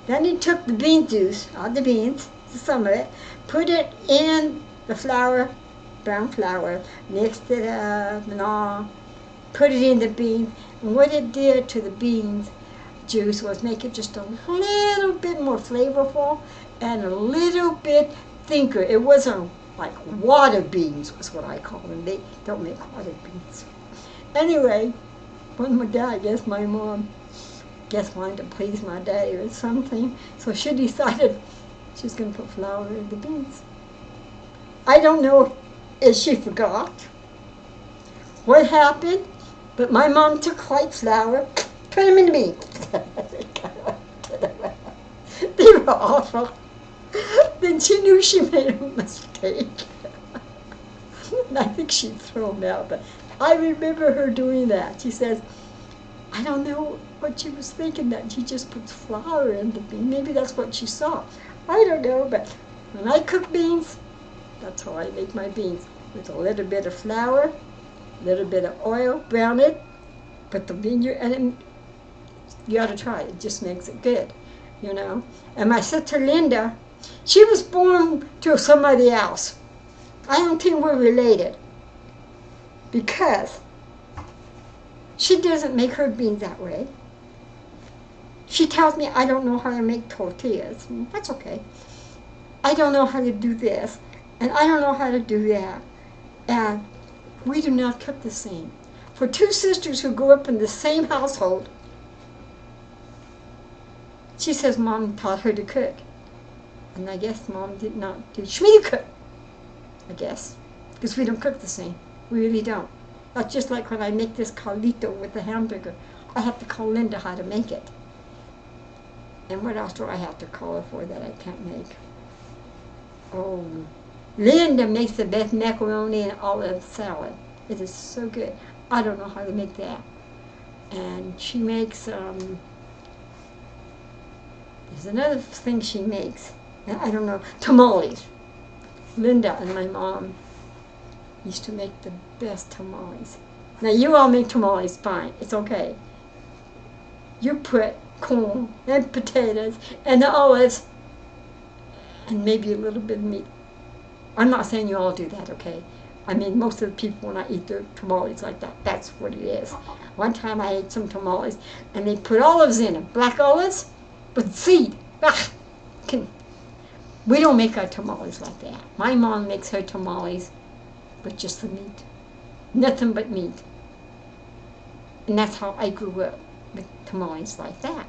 Then he took the bean juice out of the beans, some of it, put it in the flour, brown flour, mixed it up and all, put it in the beans. And what it did to the beans juice was make it just a little bit more flavorful and a little bit thinner. It wasn't like water beans was what I call them. They don't make water beans. Anyway, when my dad, I guess my mom, wanted to please my daddy or something, so she decided she's going to put flour in the beans. I don't know if she forgot what happened, but my mom took white flour, put them in the beans. They were awful. Then she knew she made a mistake. And I think she threw them out, but I remember her doing that. She says, I don't know what she was thinking, that she just puts flour in the bean. Maybe that's what she saw. I don't know, but when I cook beans, that's how I make my beans. With a little bit of flour, a little bit of oil, brown it, put the vinegar, and then you ought to try it. It just makes it good, you know. And my sister Linda, she was born to somebody else. I don't think we're related, because she doesn't make her beans that way. She tells me I don't know how to make tortillas. That's okay. I don't know how to do this, and I don't know how to do that. And we do not cook the same. For two sisters who grew up in the same household, she says Mom taught her to cook. And I guess Mom did not teach me to cook, I guess, because we don't cook the same. We really don't. That's just like when I make this caldito with the hamburger. I have to call Linda how to make it. And what else do I have to call her for that I can't make? Oh, Linda makes the best macaroni and olive salad. It is so good. I don't know how to make that. And she makes, there's another thing she makes. I don't know, tamales. Linda and my mom used to make the best tamales. Now you all make tamales fine. It's okay. You put corn and potatoes and olives and maybe a little bit of meat. I'm not saying you all do that, okay? I mean, most of the people when I eat their tamales like that, that's what it is. One time I ate some tamales and they put olives in them, black olives with seed. Ah, we don't make our tamales like that. My mom makes her tamales with just the meat. Nothing but meat. And that's how I grew up, with tamales like that.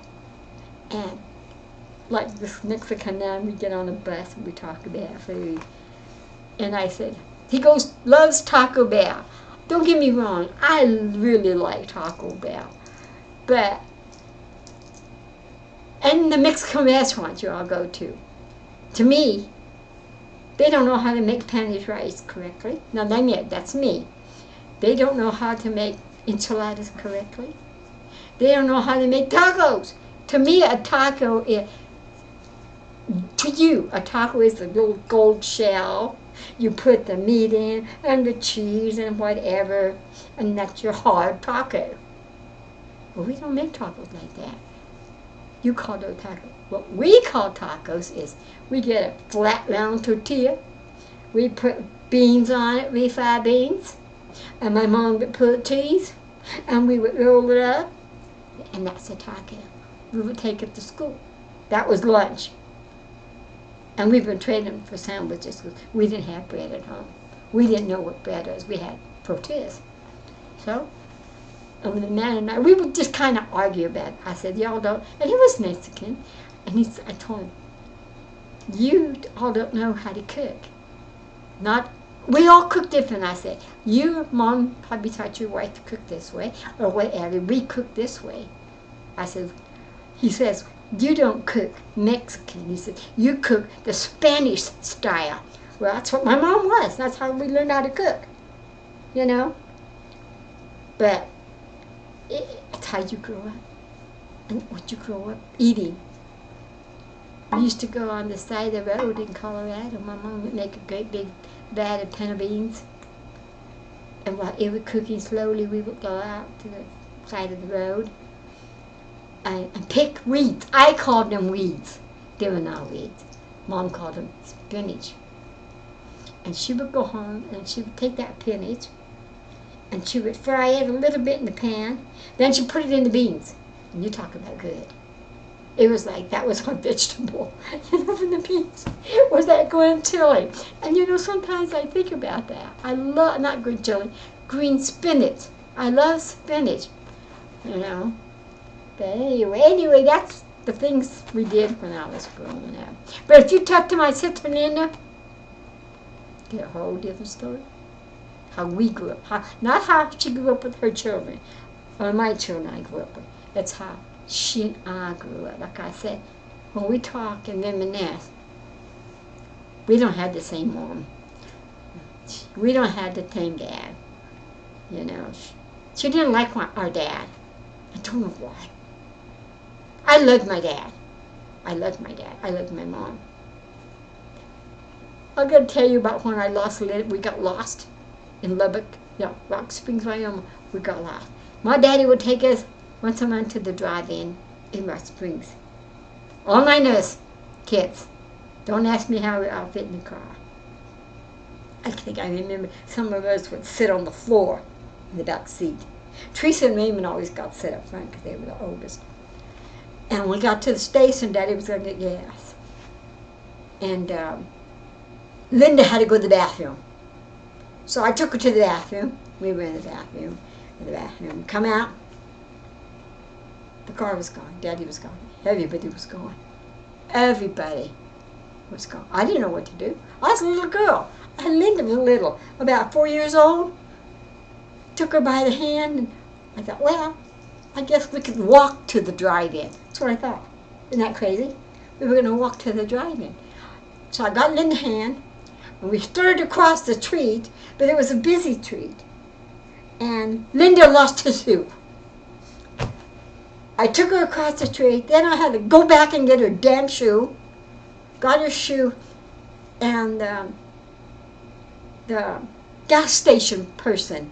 And like this Mexican man, we get on a bus and we talk about food. And I said, he loves Taco Bell. Don't get me wrong, I really like Taco Bell. But, and the Mexican restaurants you all go to me, they don't know how to make Spanish rice correctly. Now, that's me. They don't know how to make enchiladas correctly. They don't know how to make tacos. To me, a taco is, to you, a taco is the little gold shell. You put the meat in and the cheese and whatever, and that's your hard taco. Well, we don't make tacos like that. You call those tacos. What we call tacos is we get a flat round tortilla. We put beans on it, refried beans. And my mom would put cheese, and we would roll it up, and that's a taco. We would take it to school. That was lunch. And we've been trading for sandwiches because we didn't have bread at home. We didn't know what bread was. We had tortillas. So, and the man and I, we would just kind of argue about it. I said, y'all don't, and he was Mexican, and I told him, you all don't know how to cook. We all cook different, I said. Your mom probably taught your wife to cook this way, or whatever. We cook this way. I said, he says, you don't cook Mexican. He said, you cook the Spanish style. Well, that's what my mom was. That's how we learned how to cook, you know. But it's how you grow up and what you grow up eating. We used to go on the side of the road in Colorado. My mom would make a great big vat of pinto beans. And while it was cooking slowly, we would go out to the side of the road and pick weeds. I called them weeds. They were not weeds. Mom called them spinach. And she would go home and she would take that spinach and she would fry it a little bit in the pan. Then she put it in the beans. And you talk about good. It was like that was her vegetable. You know, from the beans. Was that green chili? And you know, sometimes I think about that. I love, not green chili, green spinach. I love spinach, you know. But anyway, that's the things we did when I was growing up. But if you talk to my sister Linda, get a whole different story. How we grew up. Not how she grew up with her children, or my children I grew up with. That's how she and I grew up. Like I said, when we talk and reminisce, we don't have the same mom. We don't have the same dad. You know, she didn't like our dad. I don't know why. I loved my dad. I loved my dad. I loved my mom. I'm going to tell you about when we got lost in Lubbock, Rock Springs, Wyoming. We got lost. My daddy would take us once a month to the drive-in in Rock Springs. All 9 of us kids. Don't ask me how we all fit in the car. I think I remember some of us would sit on the floor in the back seat. Teresa and Raymond always got set up front because they were the oldest. And we got to the station, Daddy was going to get gas. And Linda had to go to the bathroom. So I took her to the bathroom. We were in the bathroom. Come out. The car was gone. Daddy was gone. Everybody was gone. Everybody was gone. I didn't know what to do. I was a little girl. And Linda was little, about 4 years old. Took her by the hand, and I thought, well, I guess we could walk to the drive-in. That's what I thought. Isn't that crazy? We were going to walk to the drive-in. So I got Linda's hand, and we started across the street, but it was a busy street. And Linda lost her shoe. I took her across the street, then I had to go back and get her damn shoe. Got her shoe, and the gas station person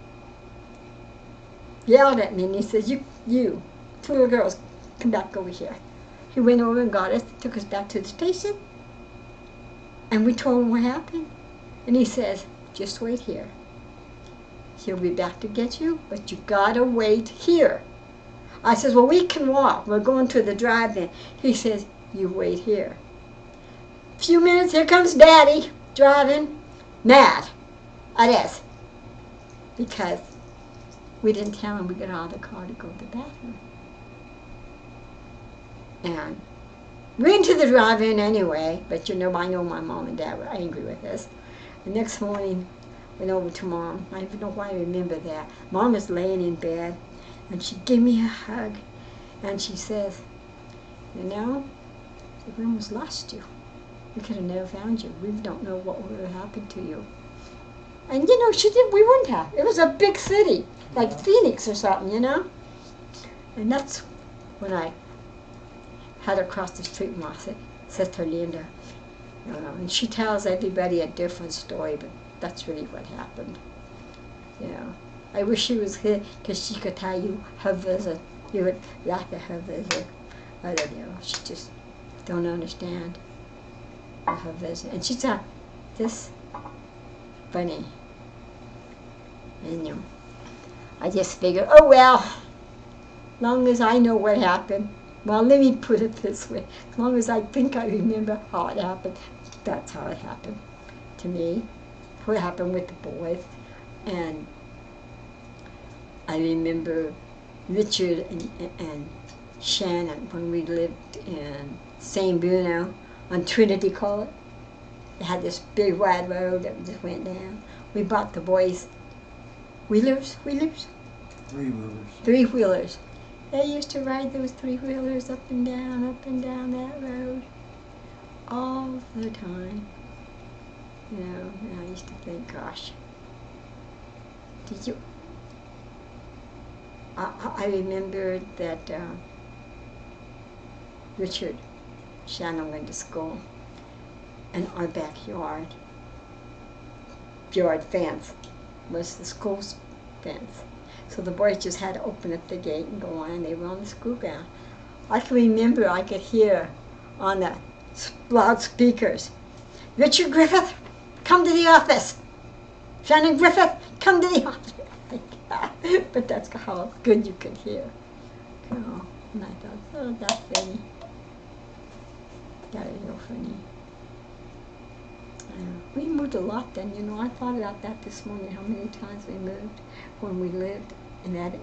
yelled at me, and he says, you, two little girls, come back over here. He went over and got us, took us back to the station, and we told him what happened. And he says, just wait here. He'll be back to get you, but you gotta wait here. I says, well, we can walk. We're going to the drive-in. He says, you wait here. A few minutes, here comes Daddy driving, mad at us, because we didn't tell him we got out of the car to go to the bathroom. And we went to the drive-in anyway, but I know my mom and Dad were angry with us. The next morning, went over to Mom. I don't even know why I remember that. Mom was laying in bed, and she gave me a hug, and she says, we almost lost you. We could have never found you. We don't know what would have happened to you. And we wouldn't have. It was a big city, like Phoenix or something, And that's when I had her cross the street with my sister Linda. And she tells everybody a different story, but that's really what happened. I wish she was here because she could tell you her visit. You would laugh at her visit. I don't know. She just don't understand her visit. And she's this funny. And I just figured, oh well, long as I know what happened. Well, let me put it this way. As long as I think I remember how it happened, that's how it happened to me. What happened with the boys. And I remember Richard and Shannon when we lived in St. Bruno on Trinity College. They had this big wide road that just went down. We bought the boys wheelers? Three-wheelers. They used to ride those three-wheelers up and down that road all the time. And I used to think, gosh, did you... I remembered that Richard Shannon went to school, and our backyard fence was the school's fence. So the boys just had to open up the gate and go on, and they were on the school ground. I can remember I could hear on the loudspeakers, Richard Griffith, come to the office. Shannon Griffith, come to the office. But that's how good you could hear. And I thought, oh, that's funny. That is real funny. We moved a lot then, I thought about that this morning, how many times we moved when we lived in that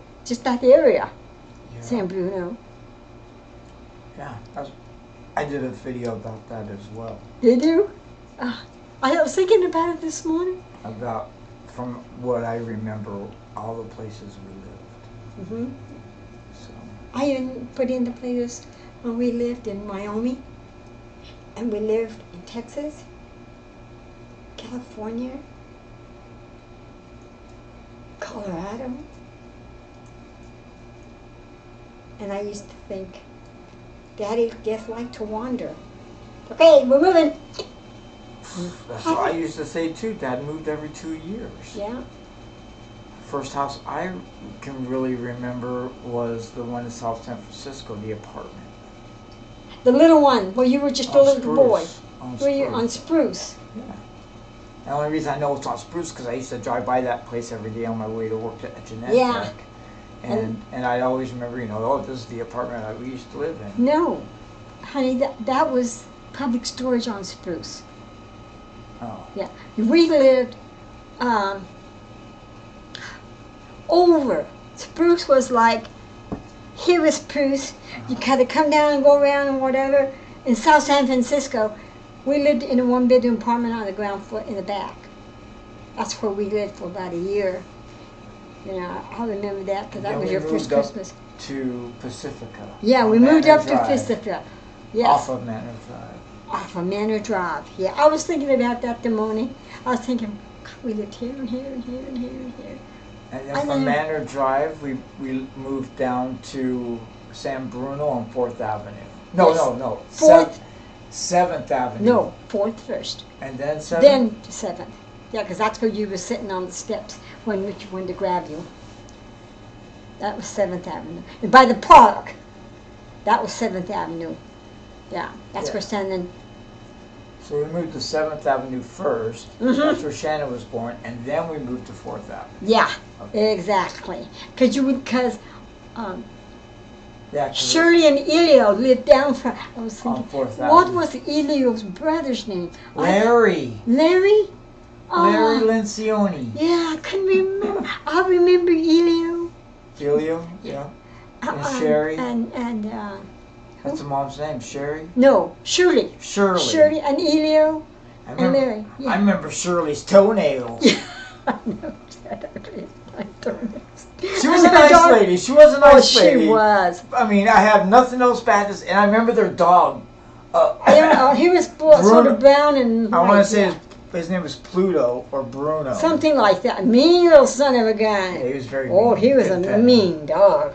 area, San Bruno. Yeah, I did a video about that as well. Did you? I was thinking about it this morning. About, from what I remember, all the places we lived. Mm-hmm. So. I even put in the places when we lived in Wyoming, and we lived in Texas, California, Colorado. And I used to think, Daddy just liked to wander. Okay, we're moving. That's what I used to say too. Dad moved every 2 years. Yeah. First house I can really remember was the one in South San Francisco, the apartment. The little one, where you were just a little boy. On Spruce. Yeah. The only reason I know it's on Spruce because I used to drive by that place every day on my way to work at Genetic Tech. And I always remember, oh, this is the apartment we used to live in. No, honey, that was public storage on Spruce. Oh. Yeah, we lived over. Spruce was like, here was Spruce. You kind of come down and go around and whatever. In South San Francisco, we lived in a one-bedroom apartment on the ground floor in the back. That's where we lived for about a year. I remember that because that was your first Christmas. To Pacifica. Yeah, we moved up to Pacifica. Yes. Off of Manor Drive. Off of Manor Drive. Yeah, I was thinking about that this morning. I was thinking, God, we lived here and here and here and here and here. And then from Manor Drive, we moved down to San Bruno on 4th Avenue. No, Yes. no. 7th Avenue. No, 4th first. And then 7th? Then 7th. Yeah, because that's where you were sitting on the steps when Richard went to grab you. That was 7th Avenue. And by the park, that was 7th Avenue. Yeah, that's where Shannon. So we moved to 7th Avenue first. Mm-hmm. That's where Shannon was born. And then we moved to 4th Avenue. Yeah, Okay. exactly. Because Yeah, Shirley and Elio lived down from. I was thinking, on 4th what Avenue. was Elio's brother's name? Larry. Larry? Larry Oh, Lencioni. yeah, I couldn't remember. I remember Elio. Elio? Yeah. And Sherry. And That's the mom's name, Sherry? no, Shirley. Shirley. Shirley and Elio I and remember, Larry. Yeah. I remember Shirley's toenails. I know that. I don't know. She was a nice lady. She was a nice lady. She was. I mean, I have nothing else bad to say. And I remember their dog. He was sort of brown and I want white, to say yeah. his name was Pluto or Bruno. Something like that. Mean little son of a gun. Yeah, he was very Oh, mean. he was Couldn't a pet him. mean dog.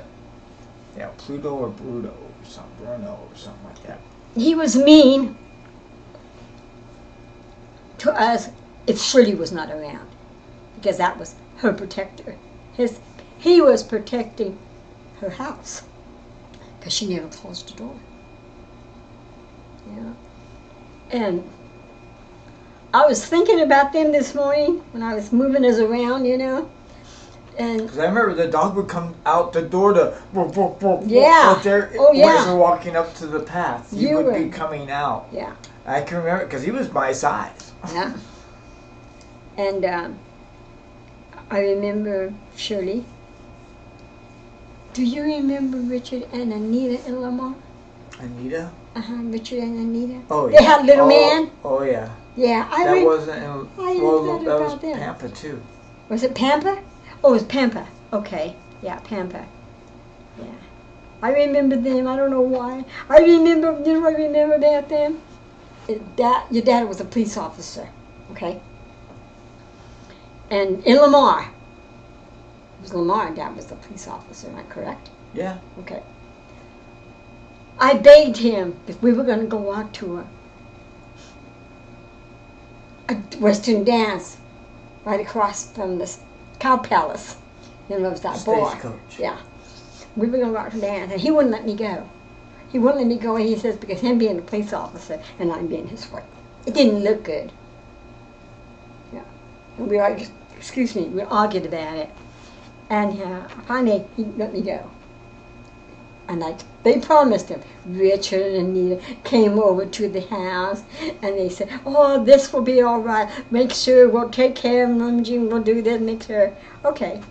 Yeah, Pluto or Bruno or something. Bruno or something like that. He was mean to us if Shirley was not around, because that was her protector. He was protecting her house because she never closed the door. Yeah, and I was thinking about them this morning when I was moving us around, and Because I remember the dog would come out the door to Yeah. out there Oh, yeah. when we were walking up to the path. He You would were- be coming out. yeah, I can remember because he was my size. yeah, and I remember Shirley. Do you remember Richard and Anita in Lamar? Anita? Richard and Anita. Oh, They had little man. Oh, yeah. Yeah, That wasn't in, I well, forgot that was about them. Pampa, too. Was it Pampa? Oh, it was Pampa. Okay, yeah, Pampa. Yeah, I remember them. I don't know why. I remember. You know what I remember about them? Your dad was a police officer. Okay. And in Lamar. It was Lamar. Dad was the police officer. Am I correct? Yeah. Okay. I begged him if we were going to go out to a Western dance right across from the Cow Palace. You know, it was that bar. Stagecoach. Yeah. We were going to go out to dance, and he wouldn't let me go. He wouldn't let me go, and he says, because him being a police officer and I'm being his wife. It didn't look good. Yeah. And we argued about it. And finally, he let me go. And they promised him. Richard and Anita came over to the house, and they said, "Oh, this will be all right. Make sure we'll take care of them. Jim will do this. Make sure." Okay.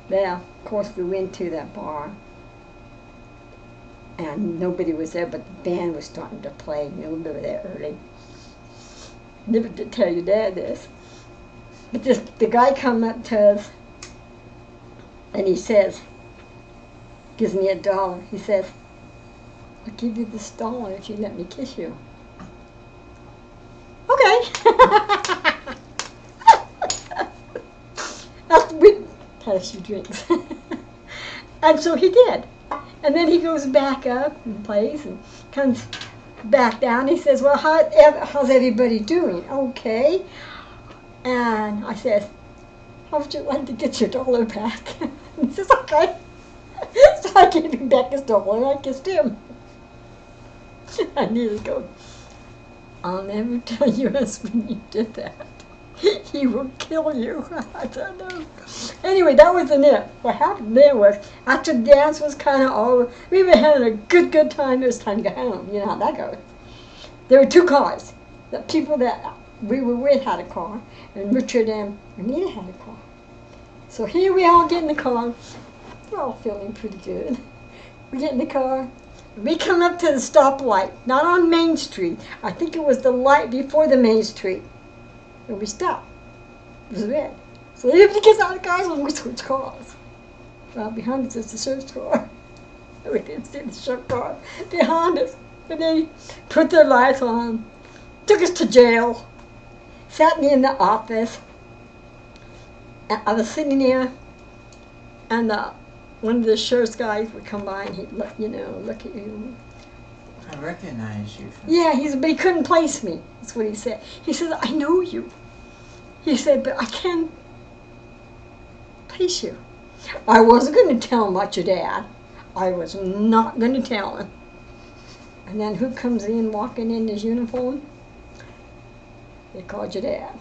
Well, of course, we went to that bar, and nobody was there, but the band was starting to play. We were there early. Never did tell your dad this, but the guy come up to us, and he says, gives me $1. He says, "I'll give you this $1 if you let me kiss you." Okay. After we had a few drinks. And so he did. And then he goes back up and plays and comes back down. He says, "Well, how's everybody doing?" "Okay." And I said, "How would you like to get your $1 back?" And he says, "Okay." So I gave him back his $1 and I kissed him. And he was going, "I'll never tell your husband you did that. He will kill you." I said, "No." Anyway, that wasn't it. What happened there was, after the dance was kind of over, we were having a good time. It was time to go home. You know how that goes. There were two cars. The people that we were with had a car, and Richard and Anita had a car. So here we all get in the car. We're all feeling pretty good. We get in the car. We come up to the stoplight, not on Main Street. I think it was the light before the Main Street. And we stopped. It was red. So everybody gets out of the cars and we switch cars. Well, behind us is the sheriff's car. We didn't see the sheriff's car behind us. And they put their lights on, took us to jail, sat me in the office. And I was sitting there, and one of the sheriff's guys would come by and he'd look at you. I recognize you. Yeah, but he couldn't place me. That's what he said. He said, I know you. He said, but I can't place you. I wasn't going to tell him about your dad. I was not going to tell him. And then who comes in walking in his uniform? They called your dad.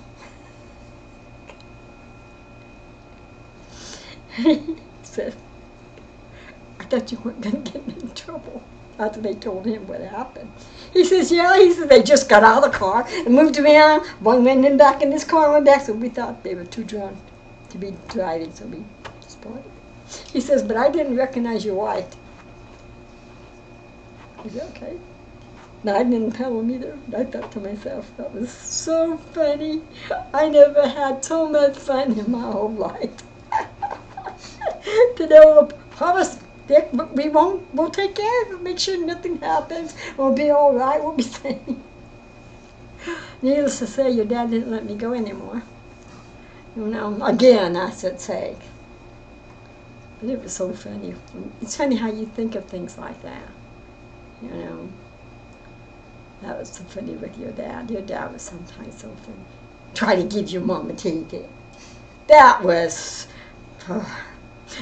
He said, I thought you weren't going to get me in trouble. After they told him what happened. He says, yeah, they just got out of the car and moved around. One went in back in his car and went back, so we thought they were too drunk to be driving, so we spotted. He says, but I didn't recognize your wife. I said, okay. No, I didn't tell him either. I thought to myself, that was so funny. I never had so much fun in my whole life. To know, promise, Dick, but we'll take care of it, make sure nothing happens, we'll be all right, we'll be safe. Needless to say, your dad didn't let me go anymore. Again, I said, say. But it was so funny. It's funny how you think of things like that. That was so funny with your dad. Your dad was sometimes so funny. Try to give your mom a ticket. That was...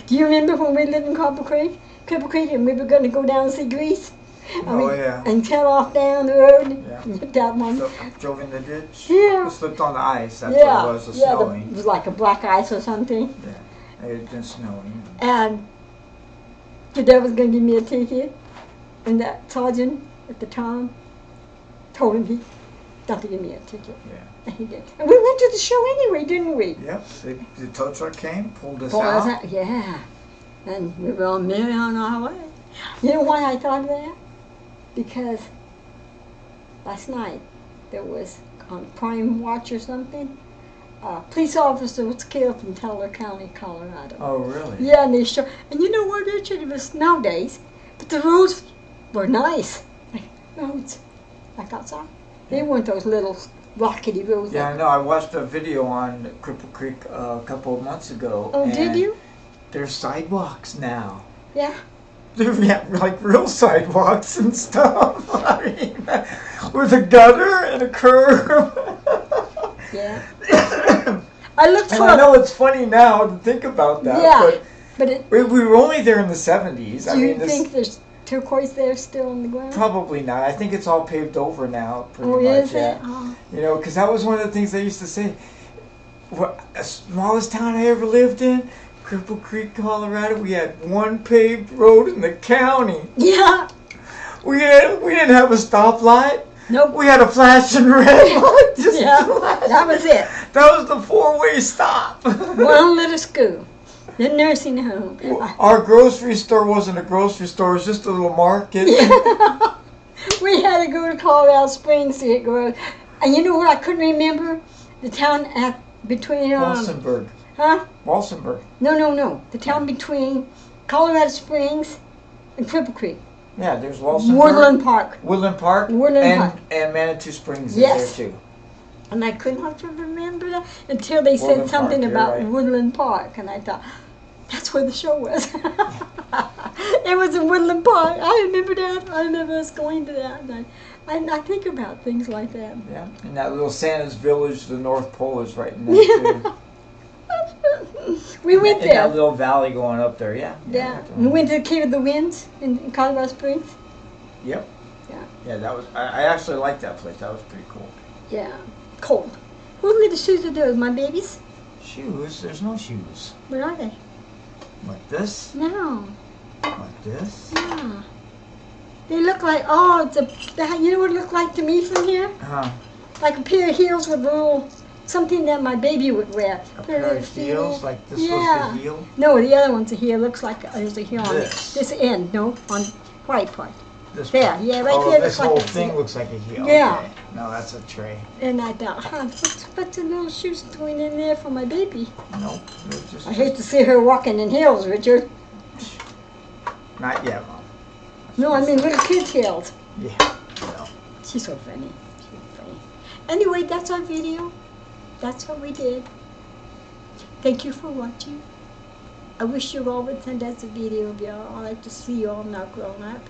Do you remember when we lived in Cripple Creek, and we were going to go down and see Grease? Yeah. And cut off down the road. Yeah. And hit that one. So, drove in the ditch? Yeah. We slipped on the ice. That's what it was, snowing. It was like a black ice or something. Yeah, it had been snowing. And your dad was going to give me a ticket. And that sergeant at the time told him not to give me a ticket. Yeah. And he did. And we went to the show anyway, didn't we? Yep. The tow truck came, pulled us out. Yeah. And we were on our way. You know why I thought of that? Because last night there was on Prime Watch or something, a police officer was killed in Teller County, Colorado. Oh, really? Yeah, and they show. And you know what, Richard? It was snow days, but the roads were nice. Roads, like outside. They weren't those little rockety roads. Yeah, I know. I watched a video on Cripple Creek a couple of months ago. Oh, did you? There's sidewalks now. Yeah. Yeah, like real sidewalks and stuff. I mean, with a gutter and a curb. Yeah. I looked for. I know it's funny now to think about that. Yeah, but we were only there in the 70s. Do you think there's turquoise there still on the ground? Probably not. I think it's all paved over now, pretty much. Is it? Oh. Because that was one of the things they used to say. The smallest town I ever lived in, Cripple Creek, Colorado, we had one paved road in the county. Yeah. We didn't have a stoplight. Nope. We had a flashing red light. That was it. That was the 4-way stop. One little school. The nursing home. Our grocery store wasn't a grocery store. It was just a little market. Yeah. We had to go to Colorado Springs to get groceries. And you know what I couldn't remember? The town between... Walsenburg. Huh? Walsenburg. No. The town between Colorado Springs and Cripple Creek. Yeah, there's Walsenburg. Woodland Park. And Manitou Springs is there too. And I couldn't remember that until they said something about Woodland Park. And I thought, that's where the show was. It was in Woodland Park. I remember that. I remember us going to that. And I think about things like that. Yeah, and that little Santa's Village, the North Pole, is right in there too. We went there. That little valley going up there, yeah. Yeah. We went to the Cave of the Winds in Colorado Springs. Yep. Yeah. Yeah, that was. I actually liked that place. That was pretty cool. Yeah. Cold. Whose little shoes are those? My baby's? Shoes? There's no shoes. What are they? Like this? No. Like this? Yeah. They look like, oh, you know what it looked like to me from here? Huh. Like a pair of heels with a little, something that my baby would wear. A pair of heels? Like this was Yeah. the heel? No, the other one's a heel. Looks like there's a heel on This. this end. No, on white part. This There, part. yeah, right oh, there. This looks whole like thing looks like a heel. Yeah. Okay. No, that's a tray. And I thought, what's the little shoes doing in there for my baby? Nope. They're just, I hate to see her walking in heels, Richard. Not yet, Mom. No, I mean little kids' heels. Yeah. No. She's so funny. She's funny. Anyway, that's our video. That's what we did. Thank you for watching. I wish you all would send us a video of y'all. I like to see y'all now grown up.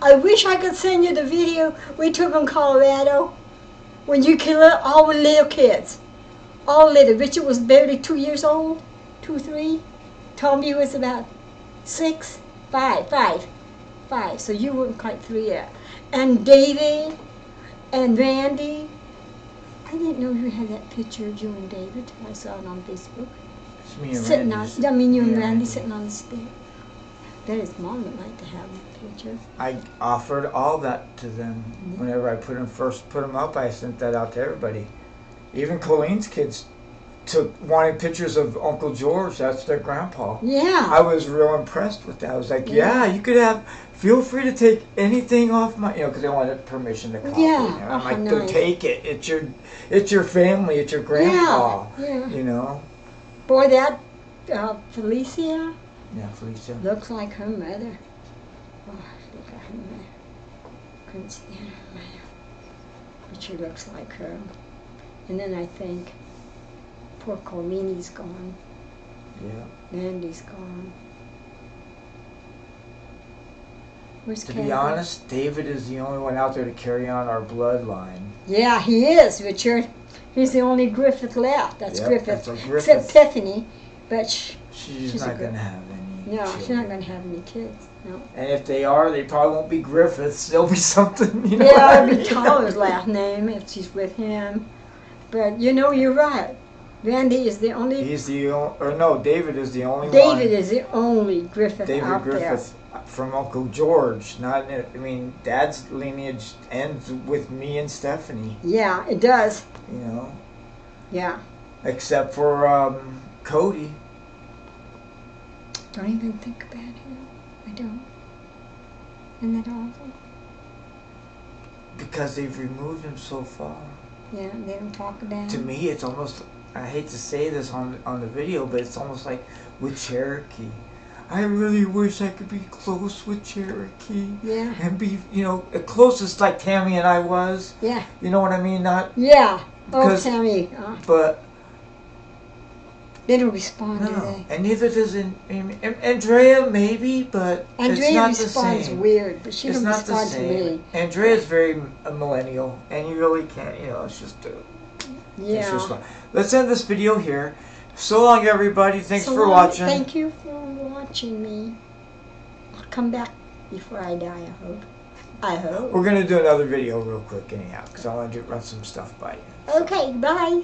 I wish I could send you the video we took in Colorado when you killed all the little kids. All little. Richard was barely 2 years old. 2, 3. Tommy was about 6, 5. So you weren't quite 3 yet. And David and Randy. I didn't know you had that picture of you and David. I saw it on Facebook. It's me and Sitting Randy. on, I mean you and Me Randy sitting on the step. That is Mom would like to have that picture. I offered all that to them whenever I first put them up. I sent that out to everybody. Even Colleen's kids wanted pictures of Uncle George. That's their grandpa. Yeah. I was real impressed with that. I was like, yeah, you could have. Feel free to take anything off my, because they wanted permission to copy. Yeah. And I'm like, Nice. take it. It's your family. It's your grandpa. Yeah. Boy, that Felicia Yeah, Felicia. looks like her mother. Oh, look at her mother. Couldn't stand her mother. But she looks like her. And then I think poor Coleen's gone. Yeah. Randy's gone. Where's To Kathy? be honest, David is the only one out there to carry on our bloodline. Yeah, he is, Richard. He's the only Griffith left. That's Yep, Griffith. that's a Griffith. Except Tiffany, but She's not going to have any no, children. she's not going to have any kids. No. And if they are, they probably won't be Griffiths. They'll be something, you know. Yeah, it'll be Tyler's last name if she's with him. But you're right. Randy is the only. He's the David is the only one. David is the only Griffith David out Griffith from Uncle George. Dad's lineage ends with me and Stephanie. there. Yeah, it does. Yeah. Except for Cody. Don't even think about him. I don't. Isn't that awful? Because they've removed him so far. Yeah, they don't talk about To him. me, it's almost, I hate to say this on the video, but it's almost like with Cherokee. I really wish I could be close with Cherokee. Yeah. And be, closest like Tammy and I was. Yeah. You know what I mean? Not. Yeah. Oh, Because- Tammy. But They don't respond, do no, they? and neither does Andrea. Maybe, but Andrea it's not the responds same. weird, but she It's don't not the respond to same. me. Andrea's very a millennial, and you really can't. It's just. It's just Yeah. fun. Let's end this video here. So long, everybody. Thanks So for long. watching. Thank you for watching me. I'll come back before I die, I hope. I hope. We're gonna do another video real quick, anyhow, because I want to run some stuff by you. Okay, bye.